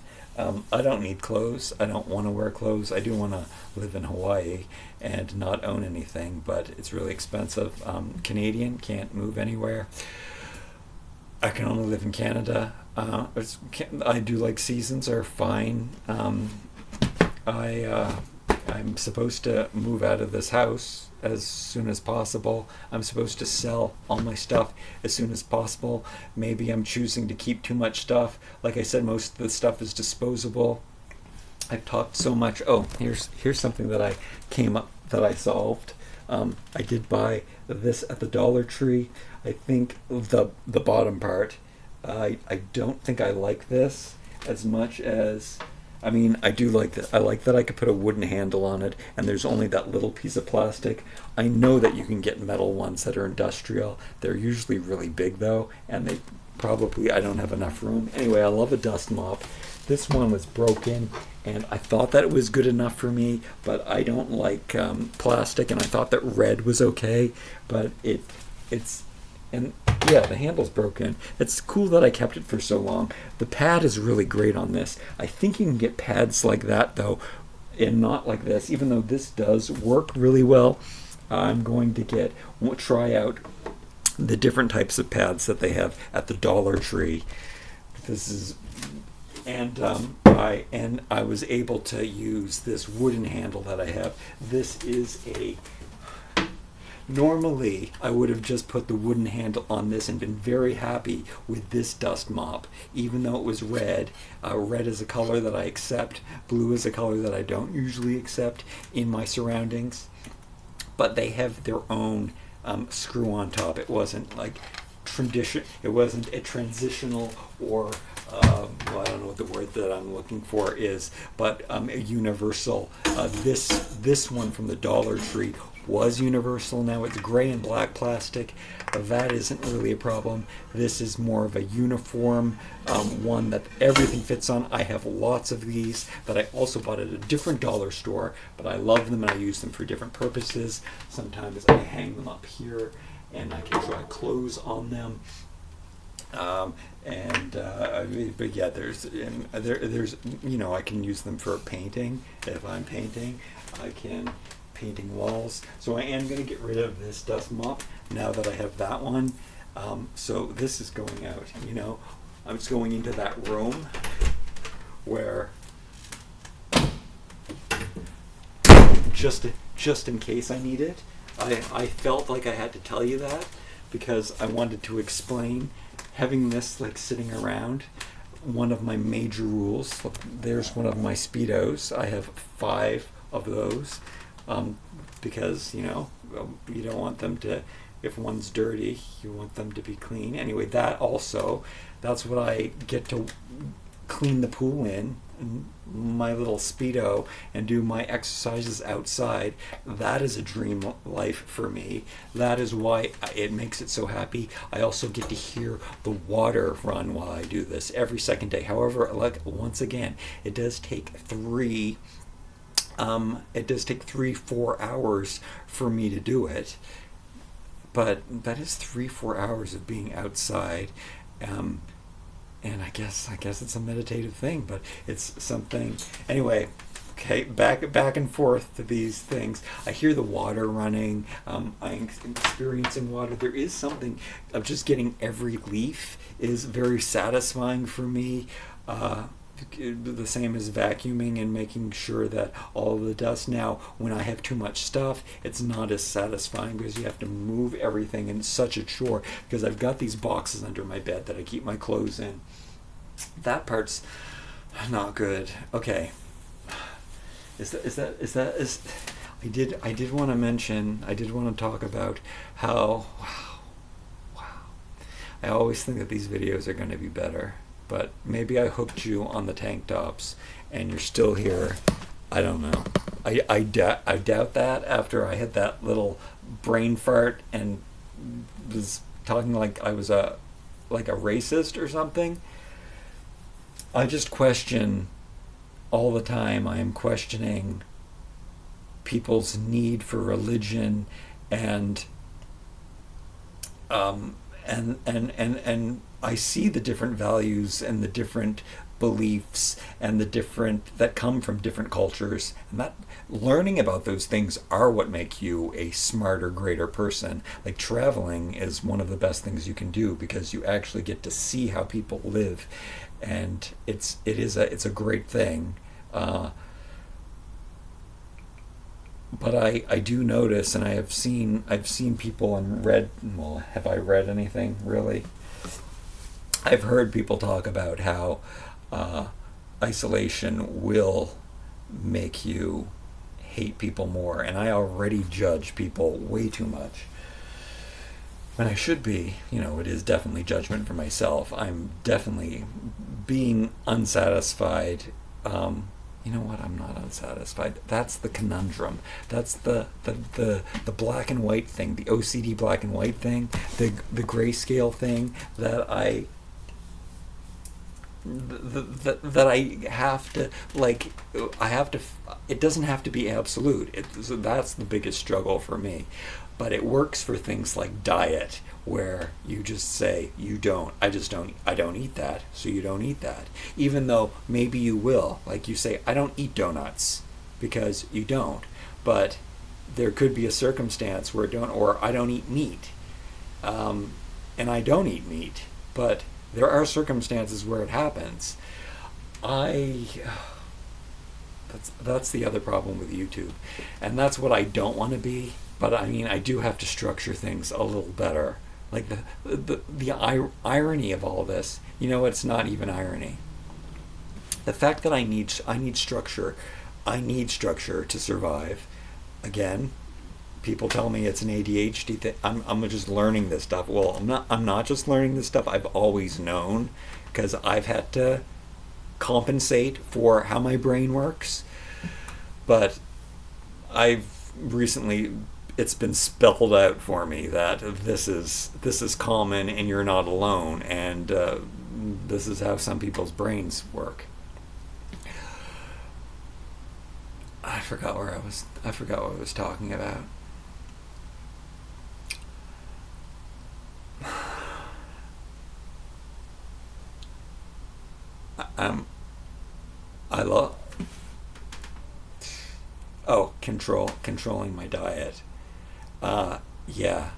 I don't need clothes. I don't want to wear clothes. I do want to live in Hawaii and not own anything, but it's really expensive. Canadian, can't move anywhere. I can only live in Canada. I do like seasons are fine. I'm supposed to move out of this house as soon as possible. I'm supposed to sell all my stuff as soon as possible. Maybe I'm choosing to keep too much stuff. Like I said, most of the stuff is disposable. I've talked so much. Oh, here's something that I solved. I did buy this at the Dollar Tree. I think the bottom part, I don't think I like this as much as, I mean, I do like that. I like that I could put a wooden handle on it and there's only that little piece of plastic. I know that you can get metal ones that are industrial. They're usually really big though, and they probably, I don't have enough room. Anyway, I love a dust mop. This one was broken and I thought that it was good enough for me, but I don't like plastic, and I thought that red was okay, but and yeah, the handle's broken. It's cool that I kept it for so long. The pad is really great on this. I think you can get pads like that though, and not like this, even though this does work really well. I'm going to try out the different types of pads that they have at the Dollar Tree. This is, and I was able to use this wooden handle that I have. This is normally I would have just put the wooden handle on this and been very happy with this dust mop, even though it was red. Red is a color that I accept. Blue is a color that I don't usually accept in my surroundings. But they have their own screw on top. It wasn't like tradition. It wasn't a transitional or well, I don't know what the word that I'm looking for is, but a universal. This one from the Dollar Tree was universal. Now it's gray and black plastic. That isn't really a problem. This is more of a uniform one that everything fits on. I have lots of these that I also bought at a different dollar store, but I love them and I use them for different purposes. Sometimes I hang them up here and I can dry clothes on them. But yeah, there's you know, I can use them for painting. If I'm painting, I can painting walls. So I am going to get rid of this dust mop now that I have that one. So this is going out, you know, I'm just going into that room where just in case I need it. I felt like I had to tell you that because I wanted to explain having this like sitting around. One of my major rules, look, there's one of my Speedos. I have 5 of those because, you know, you don't want them to, if one's dirty, you want them to be clean. Anyway, that's what I get to clean the pool in my little Speedo and do my exercises outside. That is a dream life for me. That is why it makes it so happy. I also get to hear the water run while I do this every second day. However, like, once again, it does take 3-4 hours for me to do it, but that is 3-4 hours of being outside. And I guess it's a meditative thing, but it's something. Anyway, okay, back and forth to these things. I hear the water running. I'm experiencing water. There is something of just getting every leaf is very satisfying for me. The same as vacuuming and making sure that all of the dust. Now, when I have too much stuff, it's not as satisfying because you have to move everything, and it's such a chore because I've got these boxes under my bed that I keep my clothes in. That part's not good. Okay, I did want to mention. I did want to talk about how wow. I always think that these videos are going to be better. But maybe I hooked you on the tank tops and you're still here. I don't know. I doubt that after I had that little brain fart and was talking like I was a racist or something. I just question all the time. I am questioning people's need for religion and and I see the different values and the different beliefs and the different that come from different cultures, and that learning about those things are what make you a smarter, greater person. Like traveling is one of the best things you can do because you actually get to see how people live, and it's a great thing. But I do notice, and I've seen people and read. Well, have I read anything really? I've heard people talk about how isolation will make you hate people more, and I already judge people way too much. When I should be, it is definitely judgment for myself. I'm definitely being unsatisfied. You know what? I'm not unsatisfied. That's the conundrum. That's the black and white thing, the OCD black and white thing, the grayscale thing that I have to like. It doesn't have to be absolute. So that's the biggest struggle for me. But it works for things like diet, where you just say, I don't eat that, so you don't eat that. Even though maybe you will. Like you say, I don't eat donuts, because you don't. But there could be a circumstance where I don't eat meat. And I don't eat meat. But there are circumstances where it happens. That's the other problem with YouTube. And that's what I don't want to be. But I mean, I do have to structure things a little better. Like the irony of all this, it's not even irony. The fact that I need structure, to survive. Again, people tell me it's an ADHD thing. I'm just learning this stuff. Well, I'm not just learning this stuff. I've always known, because I've had to compensate for how my brain works. But it's been spelled out for me that this is common and you're not alone, and this is how some people's brains work. I forgot what I was talking about. Controlling my diet. Yeah,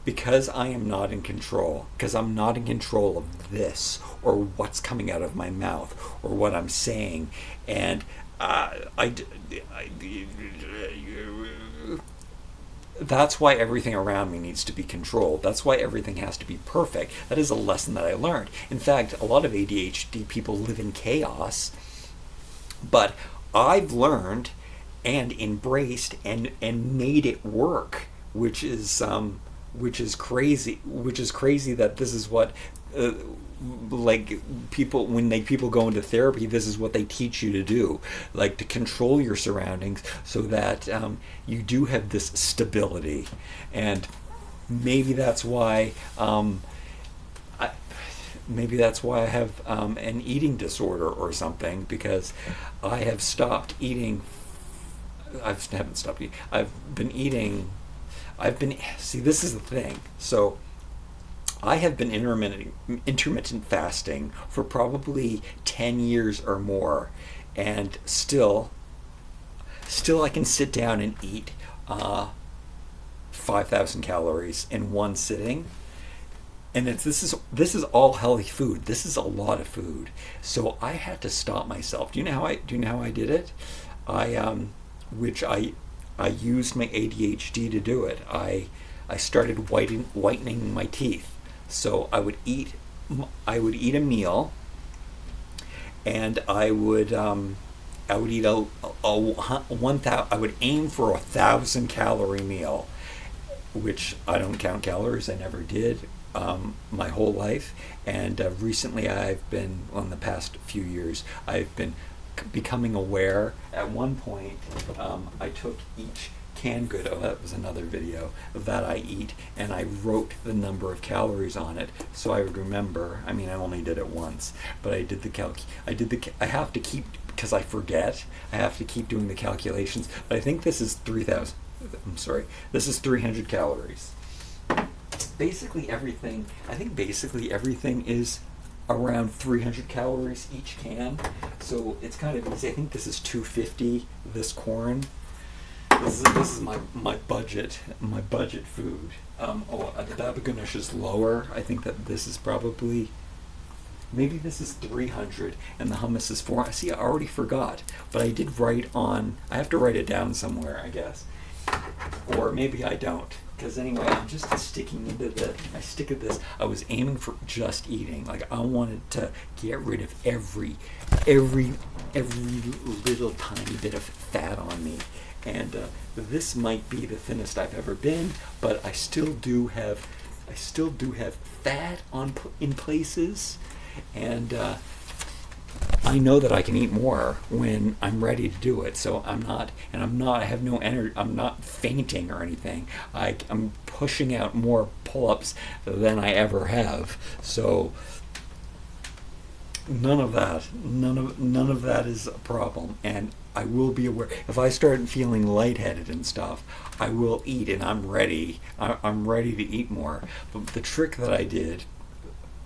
because I am not in control, because I'm not in control of this, or what's coming out of my mouth, or what I'm saying, and that's why everything around me needs to be controlled. That's why everything has to be perfect. That is a lesson that I learned. In fact, a lot of ADHD people live in chaos, but I've learned and embraced and made it work, which is crazy. Which is crazy that this is what like people people go into therapy. This is what they teach you to do, like to control your surroundings so that you do have this stability. And maybe that's why I have an eating disorder or something, because I have stopped eating. I haven't stopped eating. See, this is the thing. So I have been intermittent fasting for probably 10 years or more, and still I can sit down and eat 5,000 calories in one sitting. And this is all healthy food. This is a lot of food. So I had to stop myself. Do you know how I did it? I used my ADHD to do it. I started whitening my teeth. So I would eat a meal, and I would eat I would aim for 1,000 calorie meal, which I don't count calories. I never did my whole life. And recently in the past few years, I've been becoming aware. At one point, I took each canned good. Oh, that was another video that I eat, and I wrote the number of calories on it so I would remember. I mean, I only did it once, but I did the I have to keep, because I forget. I have to keep doing the calculations. But I think this is 3,000. I'm sorry. This is 300 calories. Basically everything. I think basically everything is around 300 calories each can, so it's kind of easy. I think this is 250. This corn. This is my budget food. The baba ganoush is lower. I think that this is probably, maybe this is 300, and the hummus is 4. See, I already forgot, but I did write on. I have to write it down somewhere, I guess, or maybe I don't. Because anyway, I'm just sticking into I stick at this. I was aiming for just eating. Like, I wanted to get rid of every little tiny bit of fat on me. And this might be the thinnest I've ever been, but I still do have fat in places, and I know that I can eat more when I'm ready to do it. So I have no energy. I'm not fainting or anything. I'm pushing out more pull-ups than I ever have. So none of that is a problem. And I will be aware if I start feeling lightheaded and stuff, I will eat, and I'm ready. I'm ready to eat more. But the trick that I did,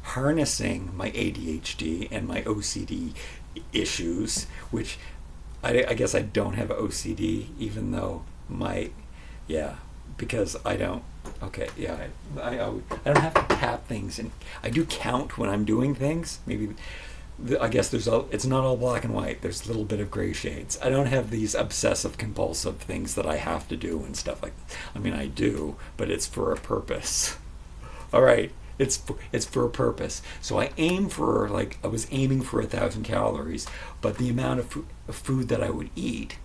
harnessing my ADHD and my OCD issues, which I guess I don't have OCD, even though because I don't. Okay, yeah, I don't have to tap things, and I do count when I'm doing things. Maybe I guess it's not all black and white. There's a little bit of gray shades. I don't have these obsessive compulsive things that I have to do and stuff like that. I mean, I do, but it's for a purpose. All right. It's for a purpose. So I was aiming for 1,000 calories, but the amount of food that I would eat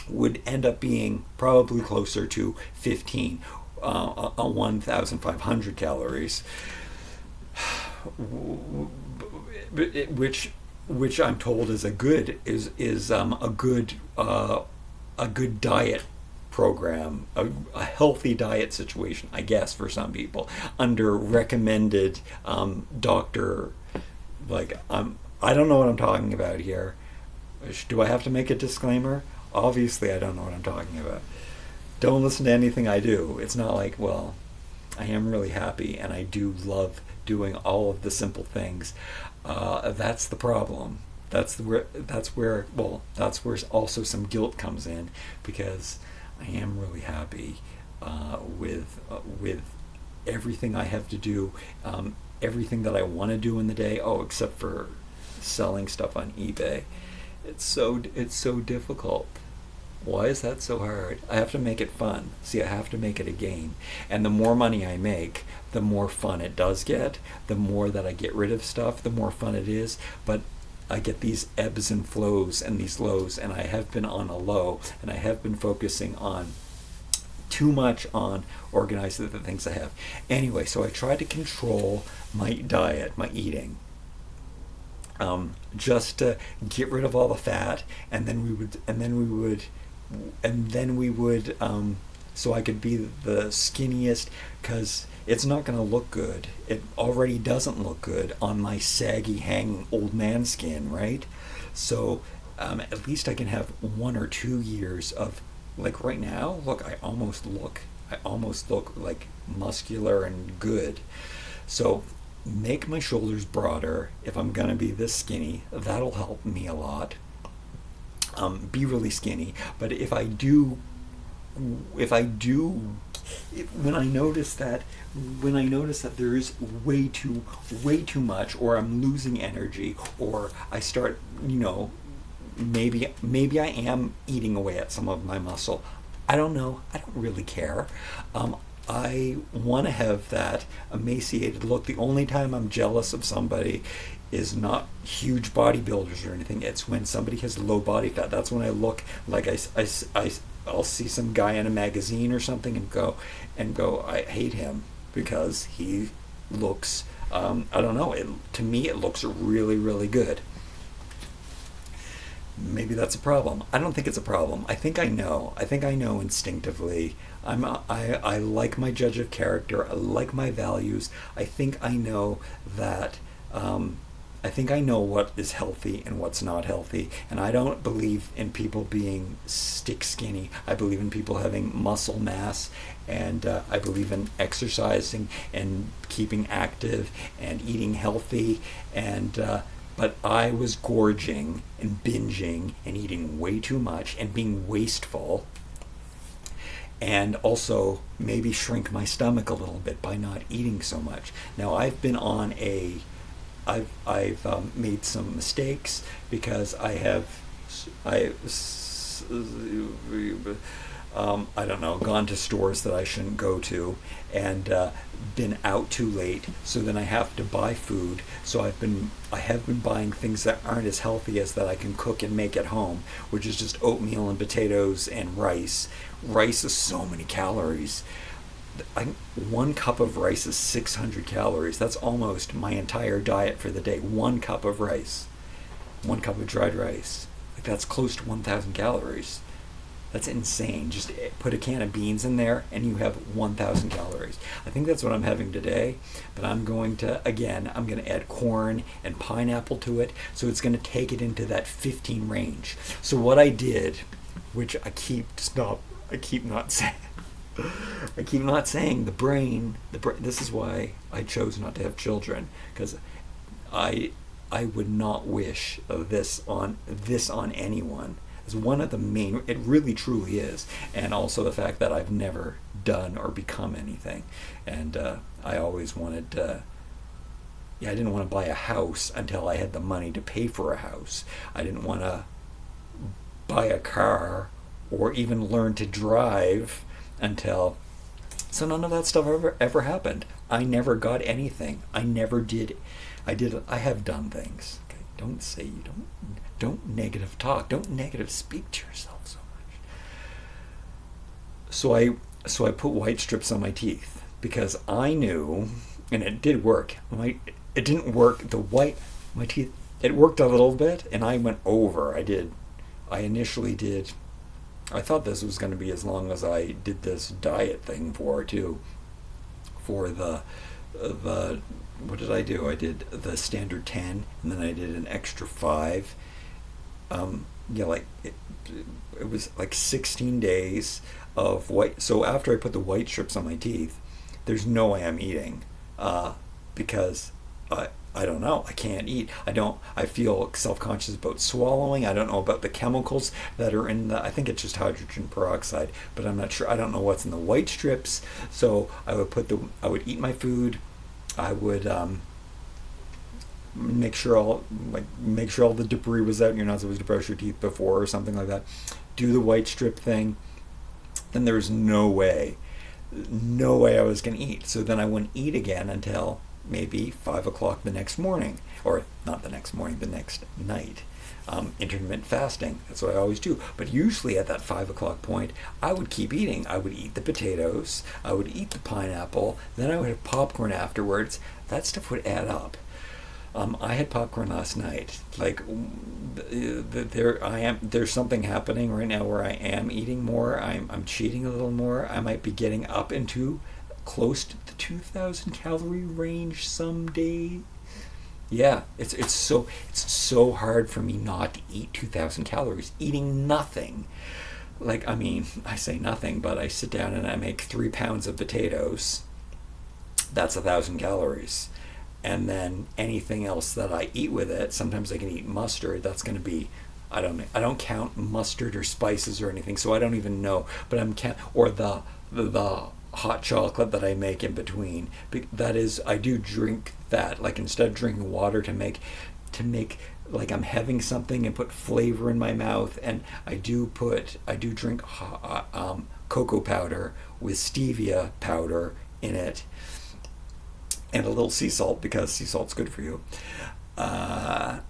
would end up being probably closer to 1,500 calories, which I'm told is a good diet program, a healthy diet situation, I guess, for some people, under recommended doctor. Like, I don't know what I'm talking about here. Do I have to make a disclaimer? Obviously, I don't know what I'm talking about. Don't listen to anything I do. It's not like, well, I am really happy and I do love doing all of the simple things. That's the problem. That's where also some guilt comes in, because I am really happy with everything I have to do, everything that I want to do in the day. Oh, except for selling stuff on eBay. It's so difficult. Why is that so hard? I have to make it fun. See, I have to make it a game. And the more money I make, the more fun it does get. The more that I get rid of stuff, the more fun it is. But I get these ebbs and flows and these lows, and I have been on a low, and I have been focusing on too much on organizing the things I have. Anyway, so I try to control my diet, my eating, just to get rid of all the fat, and then we would so I could be the skinniest, because it's not going to look good. It already doesn't look good on my saggy, hanging old man skin, right? So at least I can have 1 or 2 years of, like right now, look, I almost look like muscular and good. So make my shoulders broader if I'm going to be this skinny. That'll help me a lot. Be really skinny. But when I notice that there is way too much, or I'm losing energy, or I start, maybe I am eating away at some of my muscle. I don't know. I don't really care. I want to have that emaciated look. The only time I'm jealous of somebody is not huge bodybuilders or anything. It's when somebody has low body fat. That's when I look like I'll see some guy in a magazine or something and go, I hate him because he looks, I don't know, to me it looks really, really good. Maybe that's a problem. I don't think it's a problem. I think I know. I think I know instinctively. I like my judge of character. I like my values. I think I know that. I think I know what is healthy and what's not healthy. And I don't believe in people being stick skinny. I believe in people having muscle mass. And I believe in exercising and keeping active and eating healthy. And but I was gorging and binging and eating way too much and being wasteful, and also maybe shrink my stomach a little bit by not eating so much. Now I've been on a, I've made some mistakes because I don't know, gone to stores that I shouldn't go to, and been out too late. So then I have to buy food. So I have been buying things that aren't as healthy as that I can cook and make at home, which is just oatmeal and potatoes and rice. Rice is so many calories. One cup of rice is 600 calories. That's almost my entire diet for the day. One cup of rice, one cup of dried rice. Like, that's close to 1,000 calories. That's insane. Just put a can of beans in there and you have 1,000 calories. I think that's what I'm having today, but I'm going to add corn and pineapple to it, so it's going to take it into that 15 range. So what I did, which I keep not saying, the brain, this is why I chose not to have children, because I would not wish this on anyone. Is one of the main, it really truly is. And also the fact that I've never done or become anything. And I always wanted to, I didn't want to buy a house until I had the money to pay for a house. I didn't want to buy a car or even learn to drive until, so none of that stuff ever happened. I never got anything. I never did. I have done things. Okay? Don't say you don't negative talk. Don't negative speak to yourself so much. So I put white strips on my teeth because I knew, and it did work. It didn't work. My teeth, it worked a little bit, and I went over. I initially did. I thought this was going to be as long as I did this diet thing for too. For the what did I do? I did the standard 10, and then I did an extra 5. It was like 16 days of white. So after I put the white strips on my teeth, there's no way I'm eating, because I don't know. I can't eat. I feel self-conscious about swallowing. I don't know about the chemicals that are in I think it's just hydrogen peroxide, but I'm not sure. I don't know what's in the white strips. So I would eat my food. I would make sure all the debris was out, and you're not supposed to brush your teeth before or something like that. Do the white strip thing. Then there's no way I was going to eat. So then I wouldn't eat again until maybe 5 o'clock the next morning, or not the next morning, the next night. Intermittent fasting, that's what I always do. But usually at that 5 o'clock point, I would keep eating. I would eat the potatoes, I would eat the pineapple, then I would have popcorn afterwards. That stuff would add up. I had popcorn last night. Like, there's something happening right now where I am eating more. I'm cheating a little more. I might be getting up into close to the 2,000 calorie range someday. Yeah, it's so hard for me not to eat 2,000 calories. Eating nothing. Like, I mean, I say nothing, but I sit down and I make 3 pounds of potatoes. That's 1,000 calories. And then anything else that I eat with it, sometimes I can eat mustard. That's going to be, I don't count mustard or spices or anything, so I don't even know. But or the hot chocolate that I make in between. That is, I do drink that. Like, instead of drinking water to make like I'm having something and put flavor in my mouth, and I do drink cocoa powder with stevia powder in it, and a little sea salt, because sea salt's good for you. Yeah,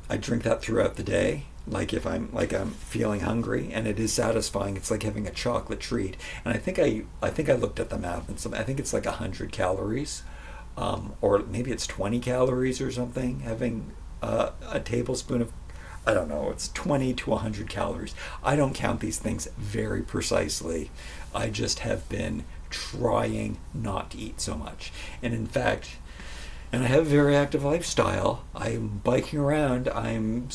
I drink that throughout the day. Like, if I'm feeling hungry, and it is satisfying. It's like having a chocolate treat. And I think I looked at the math, and I think it's like 100 calories, or maybe it's 20 calories or something. Having a tablespoon of, I don't know, it's 20 to 100 calories. I don't count these things very precisely. I just have been trying not to eat so much. And in fact, and I have a very active lifestyle. I'm biking around. I'm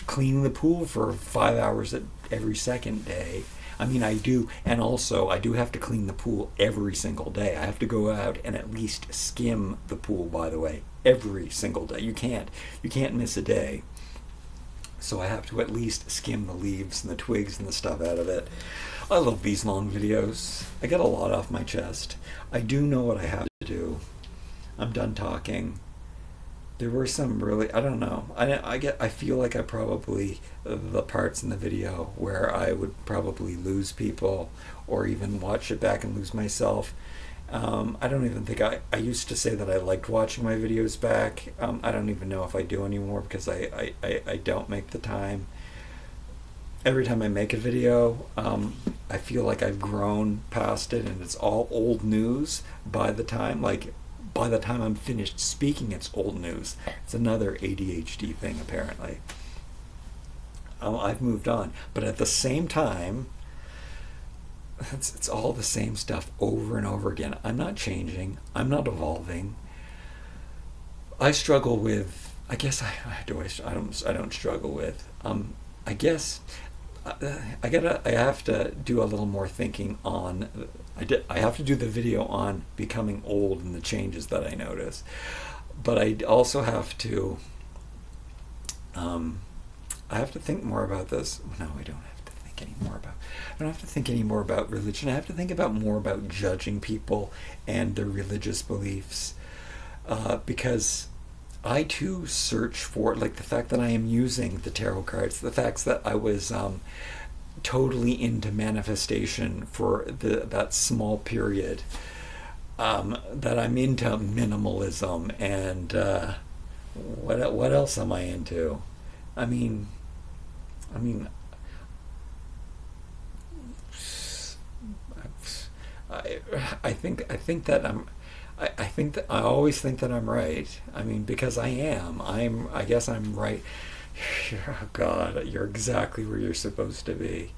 cleaning the pool for 5 hours every second day. I mean, I do, and also I do have to clean the pool every single day. I have to go out and at least skim the pool, by the way, every single day. You can't miss a day. So I have to at least skim the leaves and the twigs and the stuff out of it. I love these long videos. I get a lot off my chest. I do know what I have to do. I'm done talking. There were some really, I don't know. I feel like I probably, the parts in the video where I would probably lose people or even watch it back and lose myself. I don't even think I used to say that I liked watching my videos back. I don't even know if I do anymore because I don't make the time. Every time I make a video, I feel like I've grown past it and it's all old news by the time I'm finished speaking, it's old news. It's another ADHD thing, apparently. I've moved on. But at the same time, it's all the same stuff over and over again. I'm not changing. I'm not evolving. I struggle with, I guess I don't struggle with, I guess I have to do a little more thinking on, I have to do the video on becoming old and the changes that I notice. But I also have to, I have to think more about this. No, I don't have to think anymore about, I don't have to think any more about religion. I have to think more about judging people and their religious beliefs. Because I too search for, like, the fact that I am using the tarot cards, the facts that I was totally into manifestation for that small period, that I'm into minimalism, and what else am I into? I mean, I think that I always think that I'm right. I mean, because I am. I guess I'm right. Oh God, you're exactly where you're supposed to be.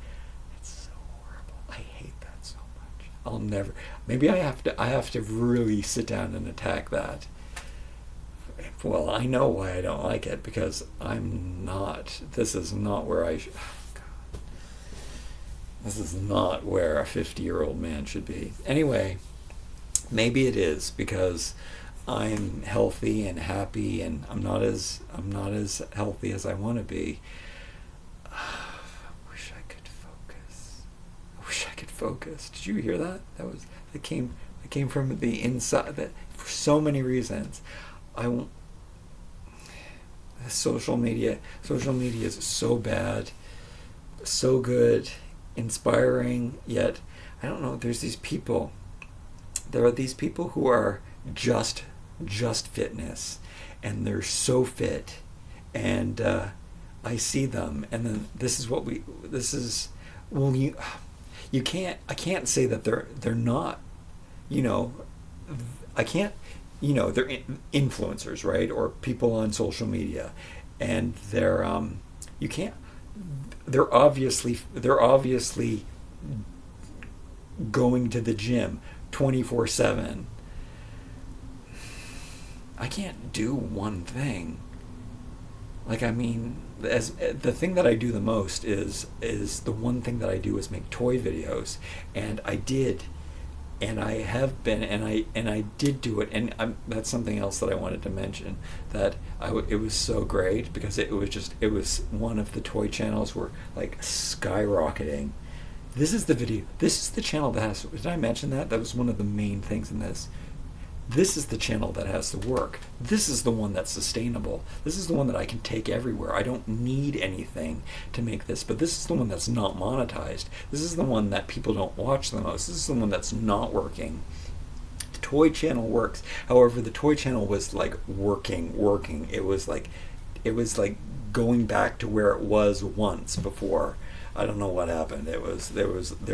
It's so horrible. I hate that so much. I'll never. Maybe I have to really sit down and attack that. Well, I know why I don't like it, because I'm not. This is not where I. Oh God. This is not where a 50-year-old man should be. Anyway. Maybe it is because I'm healthy and happy, and I'm not as healthy as I want to be. I wish I could focus. I wish I could focus. Did you hear that? That came from the inside. That for so many reasons. Social media is so bad, so good, inspiring. Yet I don't know. There's these people. There are these people who are just fitness, and they're so fit, and I see them, and then I can't say that they're not, I can't, they're influencers, right, or people on social media, and they're obviously going to the gym 24/7. I can't do one thing. Like, I mean, as the thing that I do the most is the one thing that I do is make toy videos, and I did, and I have been, and I did do it, and that's something else that I wanted to mention, that it was so great because it was one of the toy channels were like skyrocketing. This is the video. This is the channel that has. Did I mention that? That was one of the main things in this. This is the channel that has the work. This is the one that's sustainable. This is the one that I can take everywhere. I don't need anything to make this, but this is the one that's not monetized. This is the one that people don't watch the most. This is the one that's not working. The toy channel works. However, the toy channel was like working. It was like going back to where it was once before. I don't know what happened. There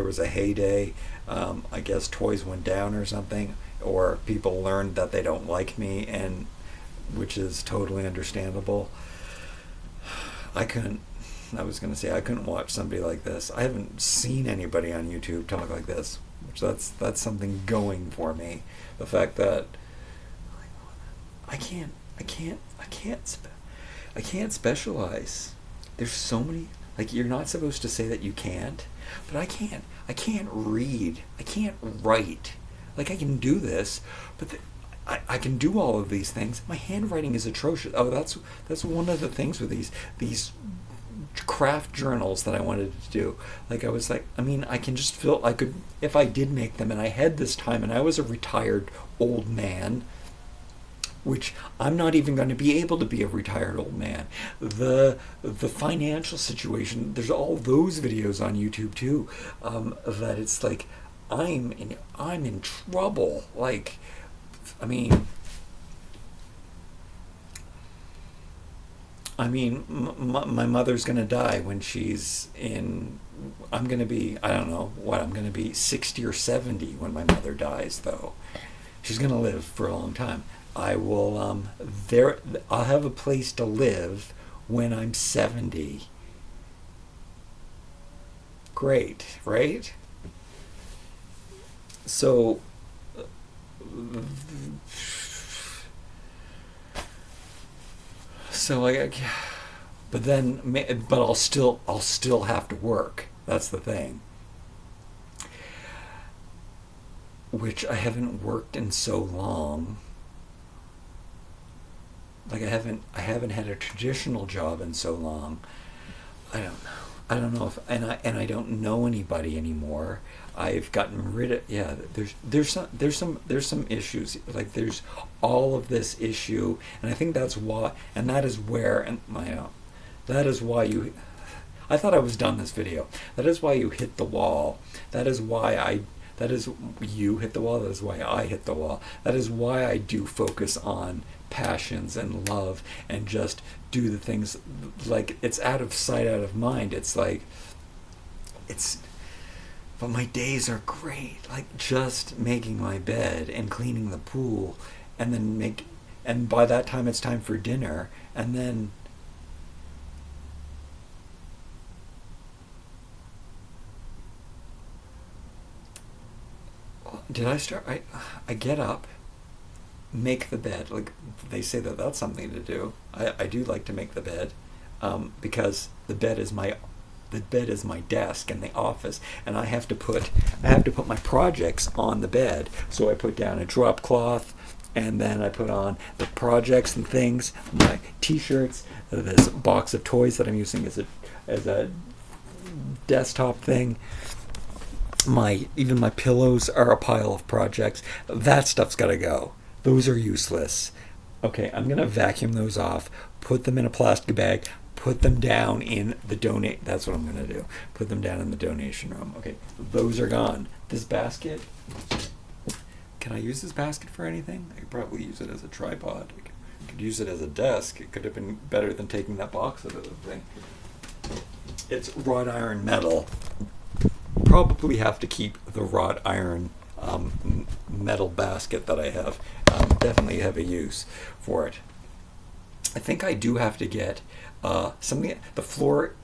was a heyday. I guess toys went down or something, or people learned that they don't like me, and which is totally understandable. I was going to say I couldn't watch somebody like this. I haven't seen anybody on YouTube talk like this, which that's something going for me. The fact that I can't specialize. There's so many, like, you're not supposed to say that you can't, but I can't read. I can't write. Like, I can do this, but I can do all of these things. My handwriting is atrocious. Oh, that's one of the things with these craft journals that I wanted to do. Like, I was like, I mean, I can just feel, I could, if I did make them and I had this time and I was a retired old man, which I'm not even going to be able to be a retired old man. The financial situation, there's all those videos on YouTube too, that it's like, I'm in trouble. Like, I mean, my mother's gonna die when she's in. I'm gonna be, I don't know what, I'm gonna be 60 or 70 when my mother dies, though. She's gonna live for a long time. I will I'll have a place to live when I'm 70. Great, right? So but I'll still have to work. That's the thing. Which I haven't worked in so long. Like, I haven't had a traditional job in so long. I don't know if, and I don't know anybody anymore. I've gotten rid of, yeah, there's some issues. Like, there's all of this issue, and I think that's why, and that is where, and that is why you, I thought I was done this video. That is why you hit the wall. That is why you hit the wall. That is why I hit the wall. That is why I do focus on passions and love and just do the things, like, it's out of sight, out of mind. It's like, but my days are great. Like, just making my bed and cleaning the pool, and then and by that time it's time for dinner, and then I get up, make the bed. Like, they say that that's something to do. I do like to make the bed, because the bed is my desk in the office, and I have to put my projects on the bed. So I put down a drop cloth, and then I put on the projects and things, my t-shirts, this box of toys that I'm using as a desktop thing. Even my pillows are a pile of projects. That stuff's got to go. Those are useless. Okay, I'm gonna vacuum those off, put them in a plastic bag, put them down in the that's what I'm gonna do. Put them down in the donation room. Okay, those are gone. This basket, can I use this basket for anything? I could probably use it as a tripod. I could use it as a desk. It could have been better than taking that box out of the thing. It's wrought iron metal. Probably have to keep the wrought iron metal basket that I have. Definitely have a use for it. I think I do have to get something. The floor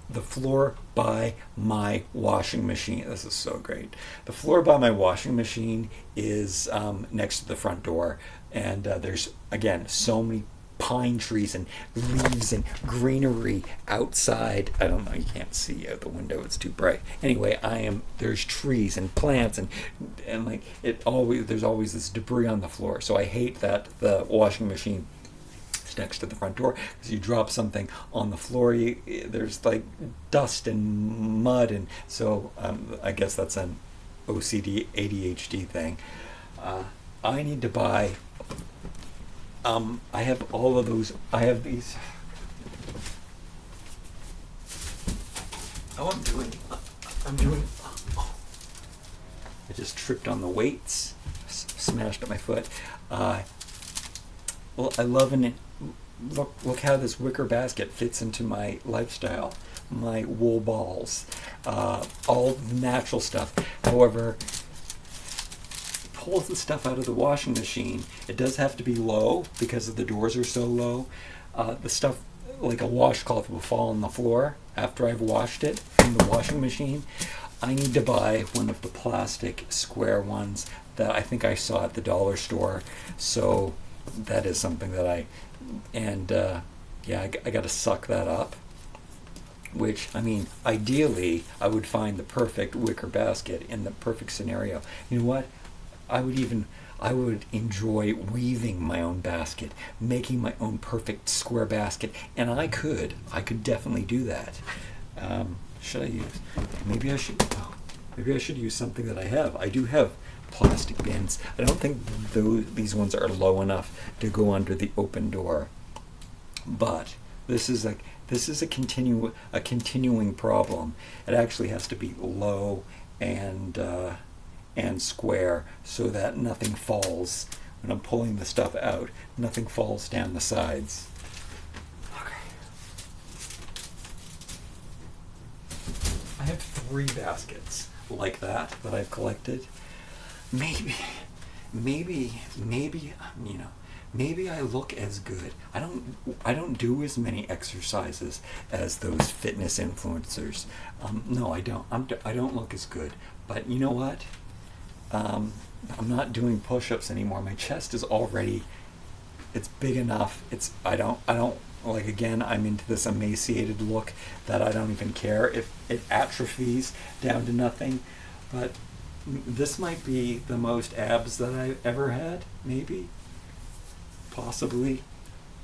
by my washing machine. This is so great. The floor by my washing machine is next to the front door, and there's, again, so many pine trees and leaves and greenery outside. I don't know, you can't see out the window, it's too bright. Anyway, there's trees and plants and like, there's always this debris on the floor. So I hate that the washing machine is next to the front door, because you drop something on the floor, there's like dust and mud, and so I guess that's an OCD ADHD thing. I need to buy I have all of those. I have these. Oh, I'm doing. Oh. I just tripped on the weights, smashed up my foot. Well, I love it. Look how this wicker basket fits into my lifestyle. My wool balls, all natural stuff. However, pulls the stuff out of the washing machine, it does have to be low because the doors are so low. The stuff, like a washcloth, will fall on the floor after I've washed it in the washing machine. I need to buy one of the plastic square ones that I think I saw at the dollar store. So that is something that yeah, I got to suck that up. Which, I mean, ideally, I would find the perfect wicker basket in the perfect scenario. You know what? I would enjoy weaving my own basket, making my own perfect square basket, and I could definitely do that. Should I use? Maybe I should use something that I have. I do have plastic bins. I don't think these ones are low enough to go under the open door, but this is a continuing problem. It actually has to be low and square so that nothing falls when I'm pulling the stuff out. Nothing falls down the sides. Okay. I have 3 baskets like that I've collected. Maybe, you know, maybe I look as good. I don't do as many exercises as those fitness influencers. No, I don't. I don't look as good. But you know what? I'm not doing push-ups anymore. My chest is already, it's big enough. I don't like, again, I'm into this emaciated look that I don't even care if it atrophies down to nothing. But this might be the most abs that I've ever had, maybe. Possibly.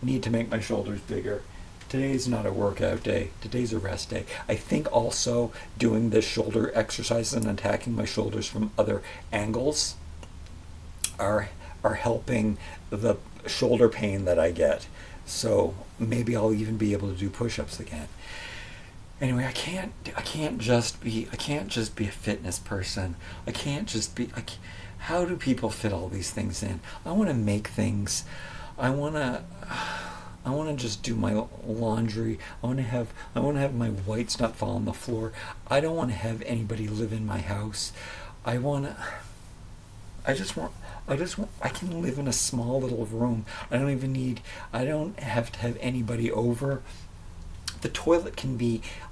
Need to make my shoulders bigger. Today's not a workout day. Today's a rest day. I think also doing this shoulder exercise and attacking my shoulders from other angles are helping the shoulder pain that I get. So maybe I'll even be able to do push-ups again. Anyway, I can't just be a fitness person. How do people fit all these things in? I want to make things. I want to just do my laundry. I want to have my whites not fall on the floor. I don't want to have anybody live in my house. I can live in a small little room. I don't have to have anybody over. The toilet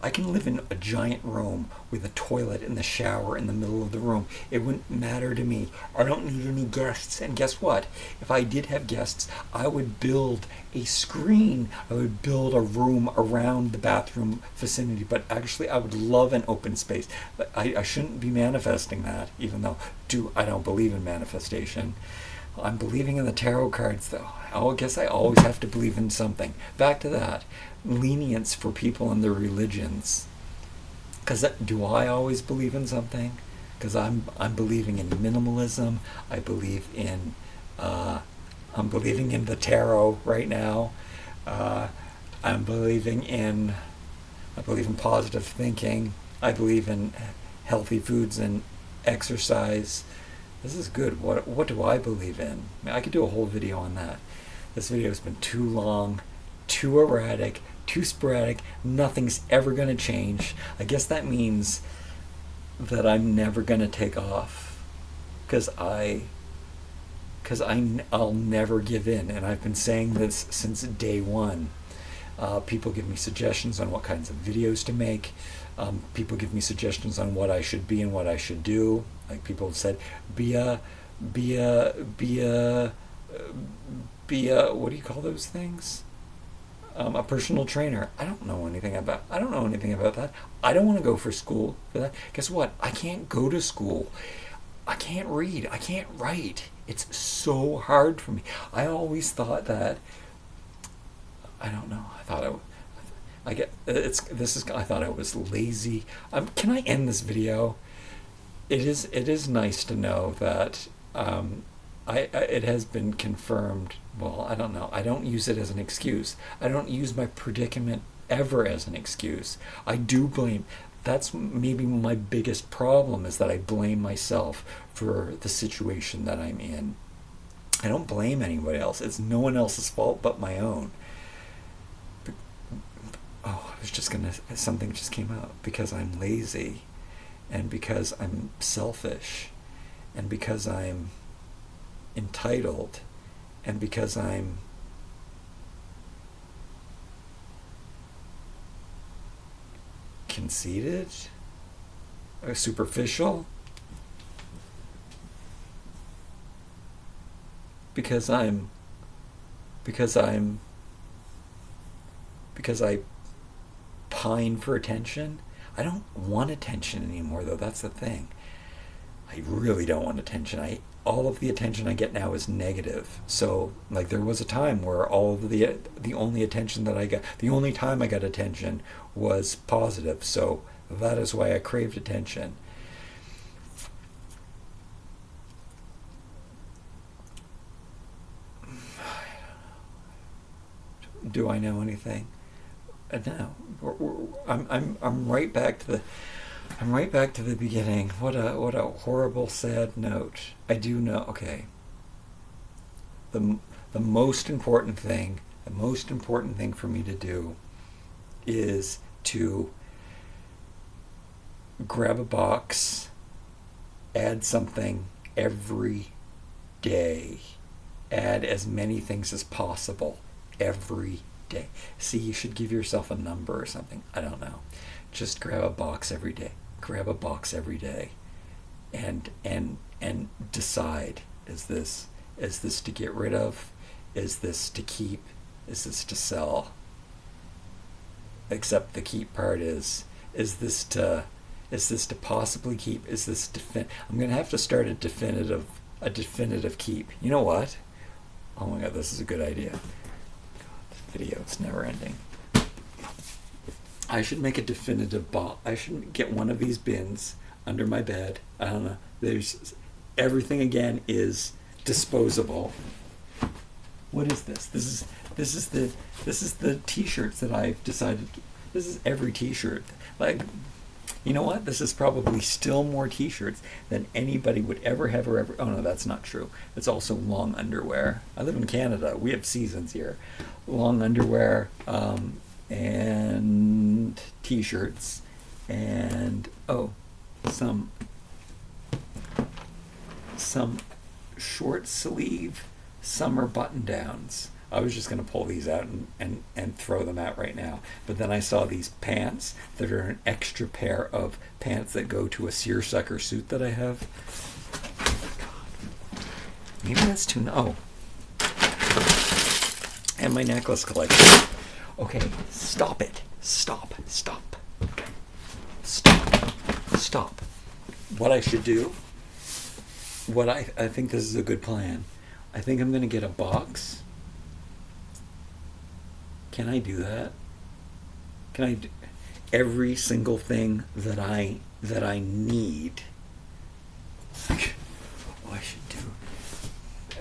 I can live in a giant room with a toilet and the shower in the middle of the room. It wouldn't matter to me. I don't need any guests. And guess what? If I did have guests, I would build a screen. I would build a room around the bathroom vicinity. But actually, I would love an open space. But I shouldn't be manifesting that, even though I don't believe in manifestation. I'm believing in the tarot cards, though. I guess I always have to believe in something. Back to that. Lenience for people and their religions. Because do I always believe in something? Because I'm believing in minimalism. I'm believing in the tarot right now. I believe in positive thinking. I believe in healthy foods and exercise. This is good. What do I believe in? I mean, I could do a whole video on that. This video has been too long, too erratic, too sporadic. Nothing's ever going to change. I guess that means that I'm never going to take off, because I'll never give in, and I've been saying this since day one. People give me suggestions on what kinds of videos to make. People give me suggestions on what I should be and what I should do. Like, people have said, be a what do you call those things? A personal trainer. I don't know anything about that. I don't want to go for school for that. Guess what? I can't go to school. I can't read. I can't write. It's so hard for me. I always thought that. I don't know. I thought I thought I was lazy. Can I end this video? It is nice to know that it has been confirmed. Well, I don't know. I don't use it as an excuse. I don't use my predicament ever as an excuse. I do blame. That's maybe my biggest problem, is that I blame myself for the situation that I'm in. I don't blame anybody else. It's no one else's fault but my own. Oh, I was just gonna, something just came out. Because I'm lazy, and because I'm selfish, and because I'm entitled, and because I'm conceited or superficial, because I pine for attention. I don't want attention anymore, though. That's the thing. I really don't want attention. All of the attention I get now is negative. So, like, there was a time where all of the only attention that I got, the only time I got attention was positive. So that is why I craved attention. Do I know anything? No. I'm right back to the. I'm right back to the beginning. What a horrible, sad note. I do know. Okay. The most important thing for me to do is to grab a box, add something every day, add as many things as possible every day. See, you should give yourself a number or something. I don't know. Just grab a box every day. Grab a box every day, and decide: is this to get rid of? Is this to keep? Is this to sell? Except the keep part is this to possibly keep? Is this I'm gonna have to start a definitive keep. You know what? Oh my God, this is a good idea. God, this video, it's never ending. I should make a definitive box. I should get one of these bins under my bed. I don't know. There's everything again is disposable. What is this? This is the t-shirts that I've decided. This is every t-shirt. Like, you know what? This is probably still more t-shirts than anybody would ever have or ever. Oh no, that's not true. It's also long underwear. I live in Canada. We have seasons here. Long underwear. And t-shirts, and some short sleeve summer button downs. I was just going to pull these out and throw them out right now, but then I saw these pants that are an extra pair of pants that go to a seersucker suit that I have. Maybe that's too and my necklace collection. Okay, stop it. Stop. What I should do, I think this is a good plan. I think I'm going to get a box. Can I do that? Can I do every single thing that I need? Oh, I should do.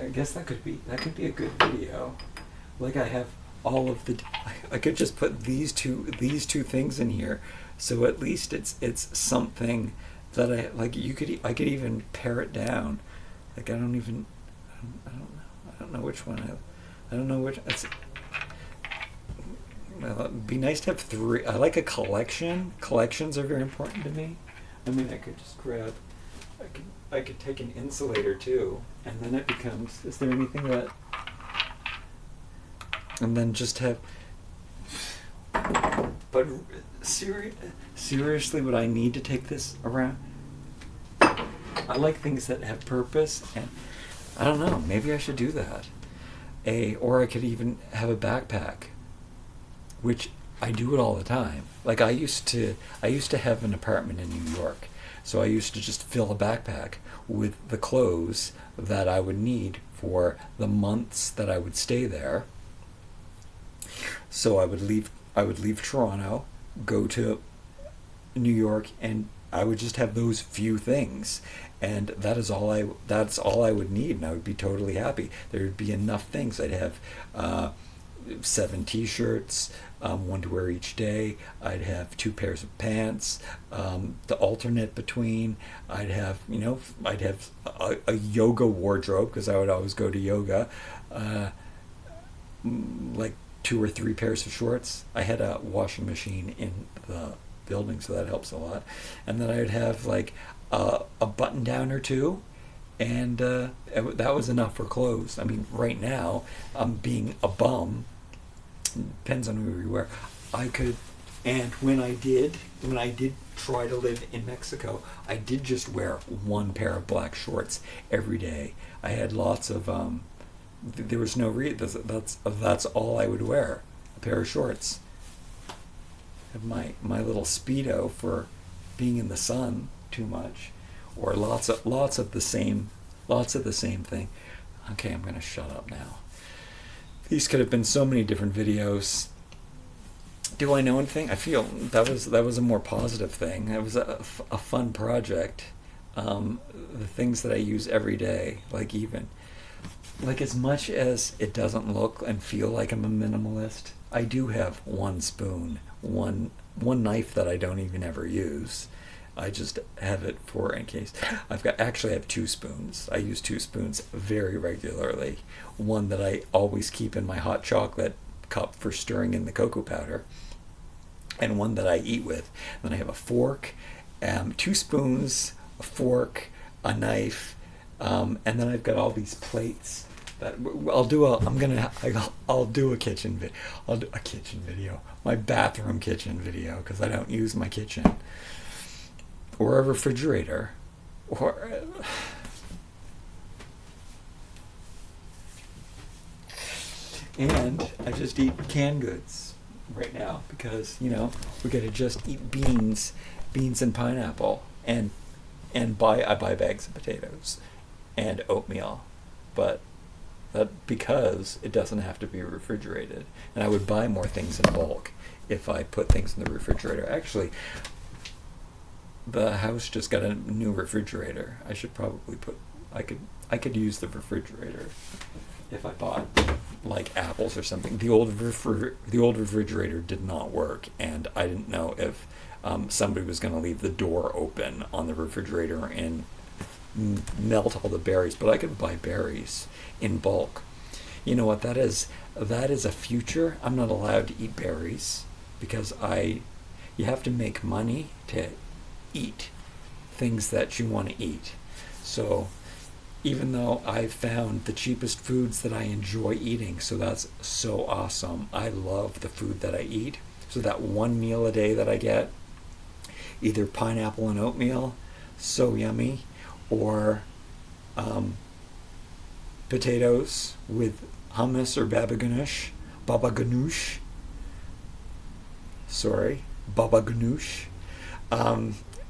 I guess that could be a good video. Like, I have all of the. I could just put these two things in here, so at least it's something that I could even pare it down. Like, I don't know which one. I don't know which. Well, it'd be nice to have three. I like a collection. Collections are very important to me. I mean, I could just grab. I could take an insulator too, and then it becomes. Is there anything that? And then just have. But seriously, would I need to take this around? I like things that have purpose, and I don't know. Maybe I should do that. Or I could even have a backpack, which I do it all the time. Like, I used to have an apartment in New York, so I used to just fill a backpack with the clothes that I would need for the months that I would stay there. So I would leave Toronto, go to New York, and I would just have those few things, and that's all I would need, and I would be totally happy. There would be enough things. I'd have 7 t-shirts, one to wear each day. I'd have 2 pairs of pants, to alternate between. I'd have a yoga wardrobe, because I would always go to yoga. Like 2 or 3 pairs of shorts. I had a washing machine in the building, so that helps a lot. And then I'd have like a button down or two, and that was enough for clothes. I mean, right now, being a bum, depends on who you were. I could, and when I did try to live in Mexico, I did just wear one pair of black shorts every day. I had lots of, there was no that's all I would wear, a pair of shorts. Have my little Speedo for being in the sun too much, or lots of the same thing. Okay, I'm gonna shut up now. These could have been so many different videos. Do I know anything? I feel that was a more positive thing. It was a fun project. The things that I use every day, like as much as it doesn't look and feel like I'm a minimalist, I do have one spoon, one knife that I don't even ever use. I just have it for in case. Actually I have two spoons. I use two spoons very regularly. One that I always keep in my hot chocolate cup for stirring in the cocoa powder, and one that I eat with. Then I have a fork, two spoons, a fork, a knife, and then I've got all these plates that I'll do a kitchen video, my bathroom kitchen video, because I don't use my kitchen, or a refrigerator, or and I just eat canned goods right now because, you know, we gotta just eat beans and pineapple, and I buy bags of potatoes and oatmeal, but because it doesn't have to be refrigerated, and I would buy more things in bulk if I put things in the refrigerator. Actually, the house just got a new refrigerator. I should probably I could use the refrigerator if I bought like apples or something. The old refrigerator did not work, and I didn't know if somebody was going to leave the door open on the refrigerator and melt all the berries. But I could buy berries in bulk. You know what that is? That is a future. I'm not allowed to eat berries because you have to make money to eat things that you want to eat. So even though I've found the cheapest foods that I enjoy eating, so that's so awesome. I love the food that I eat. So that one meal a day that I get, either pineapple and oatmeal, so yummy, or potatoes with hummus or baba ganoush,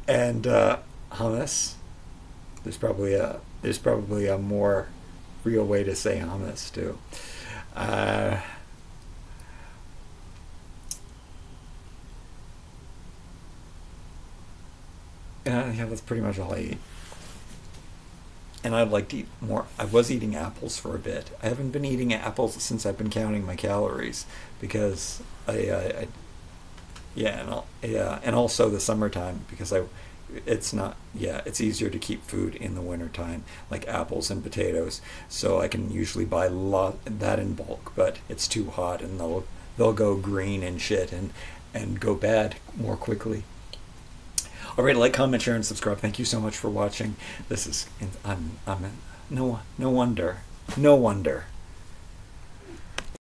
and hummus. There's probably a more real way to say hummus too. Yeah, that's pretty much all I eat. And I'd like to eat more. I was eating apples for a bit. I haven't been eating apples since I've been counting my calories, because and also the summertime, because it's easier to keep food in the wintertime, like apples and potatoes, so I can usually buy that in bulk, but it's too hot and they'll go green and shit and go bad more quickly. All right, like, comment, share, and subscribe. Thank you so much for watching. This is no wonder